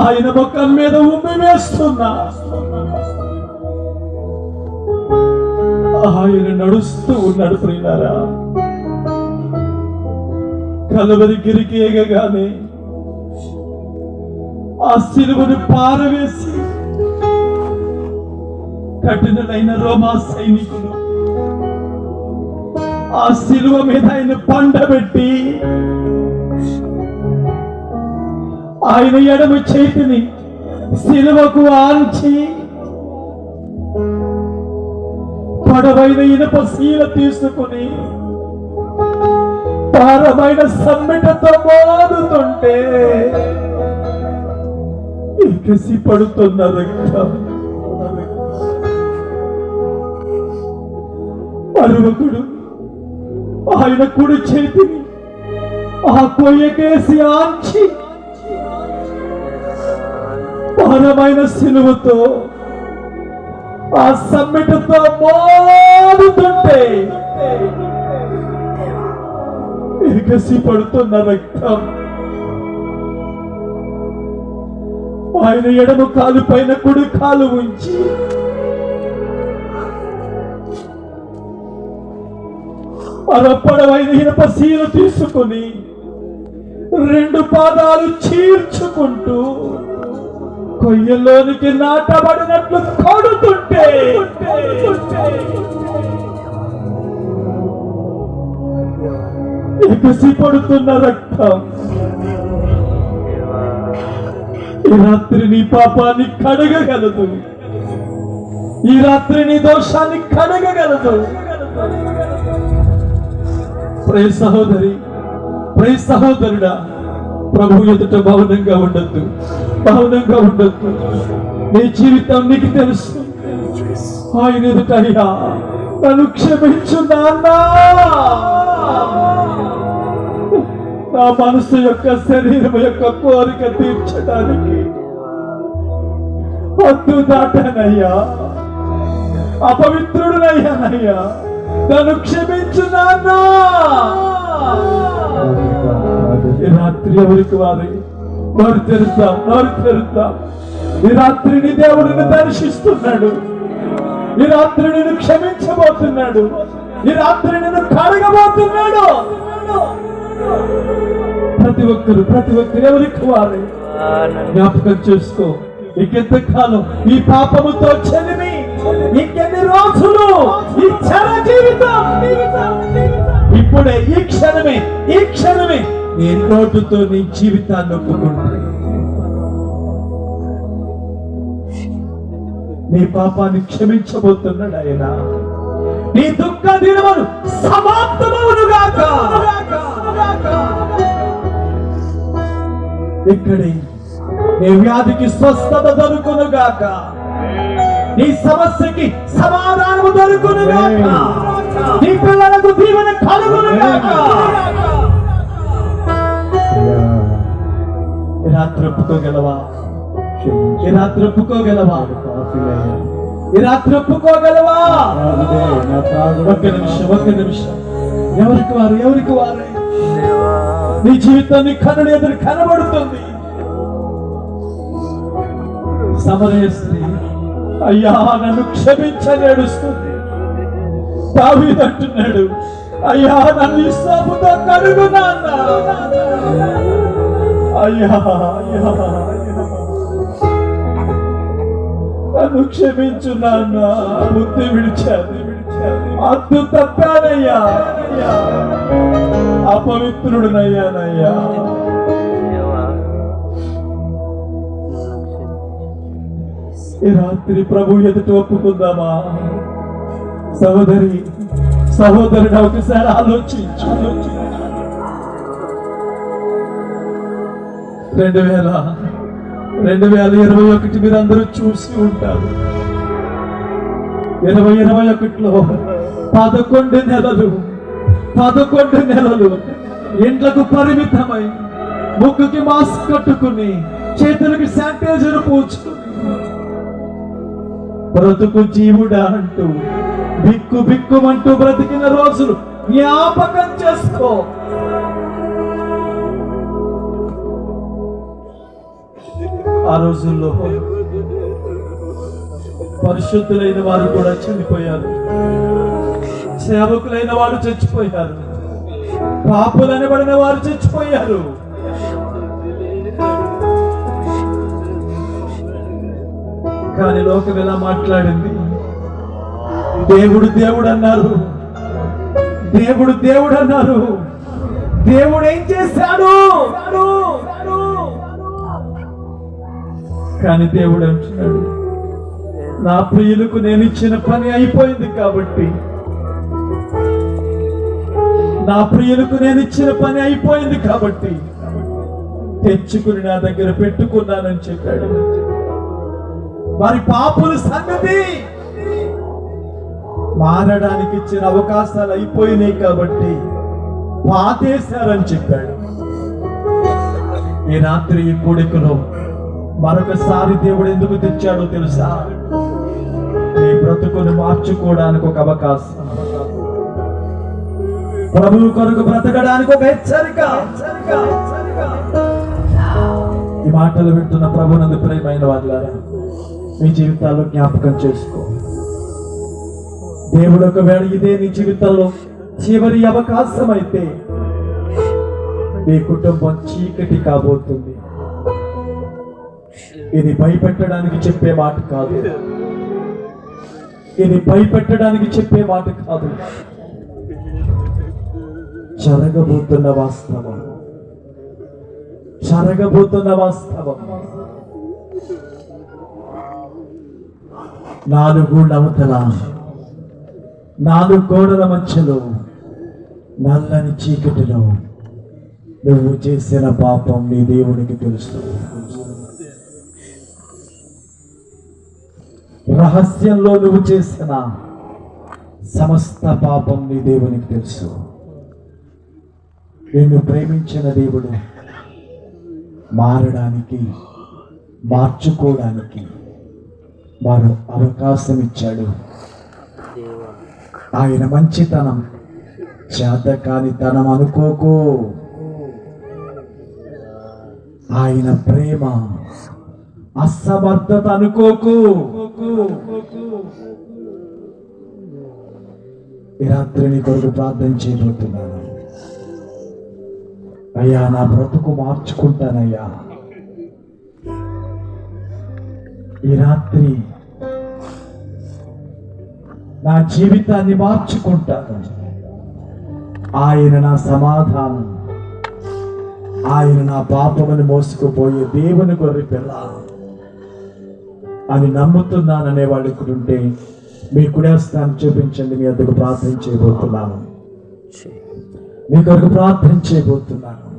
ఆయన ముఖం మీద ఉమ్మి వేస్తున్నా ఆయన నడుస్తూ ఉన్నాడు. ప్రియులారా, కలువరి గిరికి ఎగగానే ఆ సిలువను పారవేసి కఠినులైన రోమా సైనికులు ఆ సిలువ మీద ఆయన పండబెట్టి ఆయన ఎడమ చేతిని సిలువకు ఆంచి పొడవైన ఇనుప శీల తీసుకుని భారమైన సమ్మెటతో మోదుతుంటే ఎగసి పడుతున్న రక్తం అరువకుడు ఆయన కుడి చేతిని ఆ కొయ్యకేసి ఆంచి భారమైన సిలువతో ఆ సమ్మెటతో మోదుతుంటే ఎగసి పడుతున్న రక్తం ఆయన ఎడమ కాలు పైన కుడి కాలు ఉంచి పొడవైన ఇనుప శీల తీసుకుని 2 పాదాలు చీల్చుకుంటూ కొయ్యలోనికి నాటబడినట్లు కొడుతుంటే ఎగసి పడుతున్న రక్తం ఈ రాత్రి నీ పాపాన్ని కడగగలదు. ఈ రాత్రి నీ దోషాన్ని కడగగలదు. ప్రియ సహోదరి, ప్రియ సహోదరుడా, ప్రభు ఎదుట మౌనంగా ఉండద్దు, మౌనంగా ఉండద్దు. నీ జీవితం నీకు తెలుసు. ఆయన ఎదుట అయ్యా నన్ను క్షమించు నాన్నా, నా మనసు యొక్క శరీరం యొక్క కోరిక తీర్చడానికి హద్దు దాటానయ్యా, అపవిత్రుడునయ్యానయ్యా, నన్ను క్షమించు నాన్న. ఈ రాత్రి ఎవరికి వారి నోరు తెరుద్దాం. ఈ రాత్రి నీ దేవుడిని దర్శిస్తున్నాడు. ఈ రాత్రి నేను క్షమించబోతున్నాడు. ఈ రాత్రి నేను కడగబోతున్నాడు. ప్రతి ఒక్కరు ఎవరికి వారే జ్ఞాపకం చేసుకో. ఇంకెంతకాలం ఈ పాపముతో చెలిమి, ఇంకెన్ని రోజులు ఈ చర జీవితం. ఇప్పుడే ఈ క్షణమే నీ నోటుతో నీ జీవితాన్ని ఒప్పుకుంటే నీ పాపాన్ని క్షమించబోతున్నాడు ఆయన. నీ దుఃఖ దినములు సమాప్తమవునుగాక. ఇక్కడే నీ వ్యాధికి స్వస్థత దొరుకునుగాక. నీ సమస్యకి సమాధానము దొరుకునుగాక. నీ పిల్లలకు దీవెన కలుగునుగాక. ఈ రాత్రి ఒప్పుకోగలవా? ఈ రాత్రి ఒప్పుకోగలవా? ఒక్క నిమిషం. ఎవరికి వారే నీ జీవితాన్ని కన్నుడు ఎదురు కనబడుతుంది. సమరయ స్త్రీ అయ్యా నన్ను క్షమించని ఏడుస్తుంది. దావీదు అంటున్నాడు, అయ్యా నన్ను ఇస్సాపుతో కడుగు నాన్న. అయ్యా నన్ను క్షమించు నాన్న. బుద్ధి విడిచాను, అద్దు తప్పానయ్యా, అపవిత్రుడునయ్యానయ్యా. ఈ రాత్రి ప్రభు ఎదుట ఒప్పుకుందామా? సహోదరుడు ఒకసారి ఆలోచించు. 2021 మీరందరూ చూసి ఉంటారు. 2021లో 11 నెలలు ఇంట్లకు పరిమితమై, ముక్కుకి మాస్క్ కట్టుకుని, చేతులకి శానిటైజర్ పూచుకుని బ్రతుకు జీవుడా అంటూ బిక్కుమంటూ బ్రతికిన రోజులు జ్ఞాపకం చేసుకో. ఆ రోజుల్లో పరిశుద్ధులైన వారు కూడా చనిపోయారు, సేవకులైన వారు చచ్చిపోయారు, పాపులనబడిన వారు చచ్చిపోయారు. కానీ లోకం ఎలా మాట్లాడింది? దేవుడు అన్నారు. దేవుడు ఏం చేశాడు? కానీ దేవుడు అంటున్నాడు, నా ప్రియులకు నేను ఇచ్చిన పని అయిపోయింది కాబట్టి, తెచ్చుకుని నా దగ్గర పెట్టుకున్నానని చెప్పాడు. వారి పాపుల సంగతి మారడానికి ఇచ్చిన అవకాశాలు అయిపోయినాయి కాబట్టి పాతేశారని చెప్పాడు. ఈ రాత్రి ఈ కూడికలో మరొకసారి దేవుడు ఎందుకు తెచ్చాడో తెలుసా? నీ బ్రతుకును మార్చుకోవడానికి ఒక అవకాశం, ప్రభువు కొరకు బ్రతకడానికి ఒక హెచ్చరిక. ఈ మాటలు వింటున్న ప్రభునందు ప్రియమైన వాళ్ళారా, మీ జీవితాల్లో జ్ఞాపకం చేసుకో. దేవుడు ఒకవేళ ఇదే నీ జీవితంలో చివరి అవకాశం అయితే, నీ కుటుంబం చీకటి కాబోతుంది. ఇది భయపెట్టడానికి చెప్పే మాట కాదు, జరగబోతున్న వాస్తవం. 4 గూళ్ళ అవతల 4 గోడల మధ్యలో నల్లని చీకటిలో నువ్వు చేసిన పాపం నీ దేవునికి తెలుసు. రహస్యంలో నువ్వు చేసిన సమస్త పాపం నీ దేవునికి తెలుసు. నిన్ను ప్రేమించిన దేవుడు మారడానికి, మార్చుకోవడానికి మరో అవకాశం ఇచ్చాడు. ఆయన మంచితనం చేతకానితనం అనుకోకు. ఆయన ప్రేమ అసమర్థత అనుకోకు. ఈ రాత్రి నీ కొరకు ప్రార్థన చేయబోతున్నాను. అయ్యా, నా బ్రతుకు మార్చుకుంటానయ్యా. ఈ రాత్రి నా జీవితాన్ని మార్చుకుంటాను. ఆయన నా సమాధానం, ఆయన నా పాపమును మోసుకుపోయే దేవుని గొర్రె పిల్ల అని నమ్ముతున్నాననే వాళ్ళు ఇక్కడ ఉంటే మీ కుడేస్తాను చూపించండి. మీ వద్దకు ప్రార్థన చేయబోతున్నాను. మీ కొరకు ప్రార్థన చేయబోతున్నాను.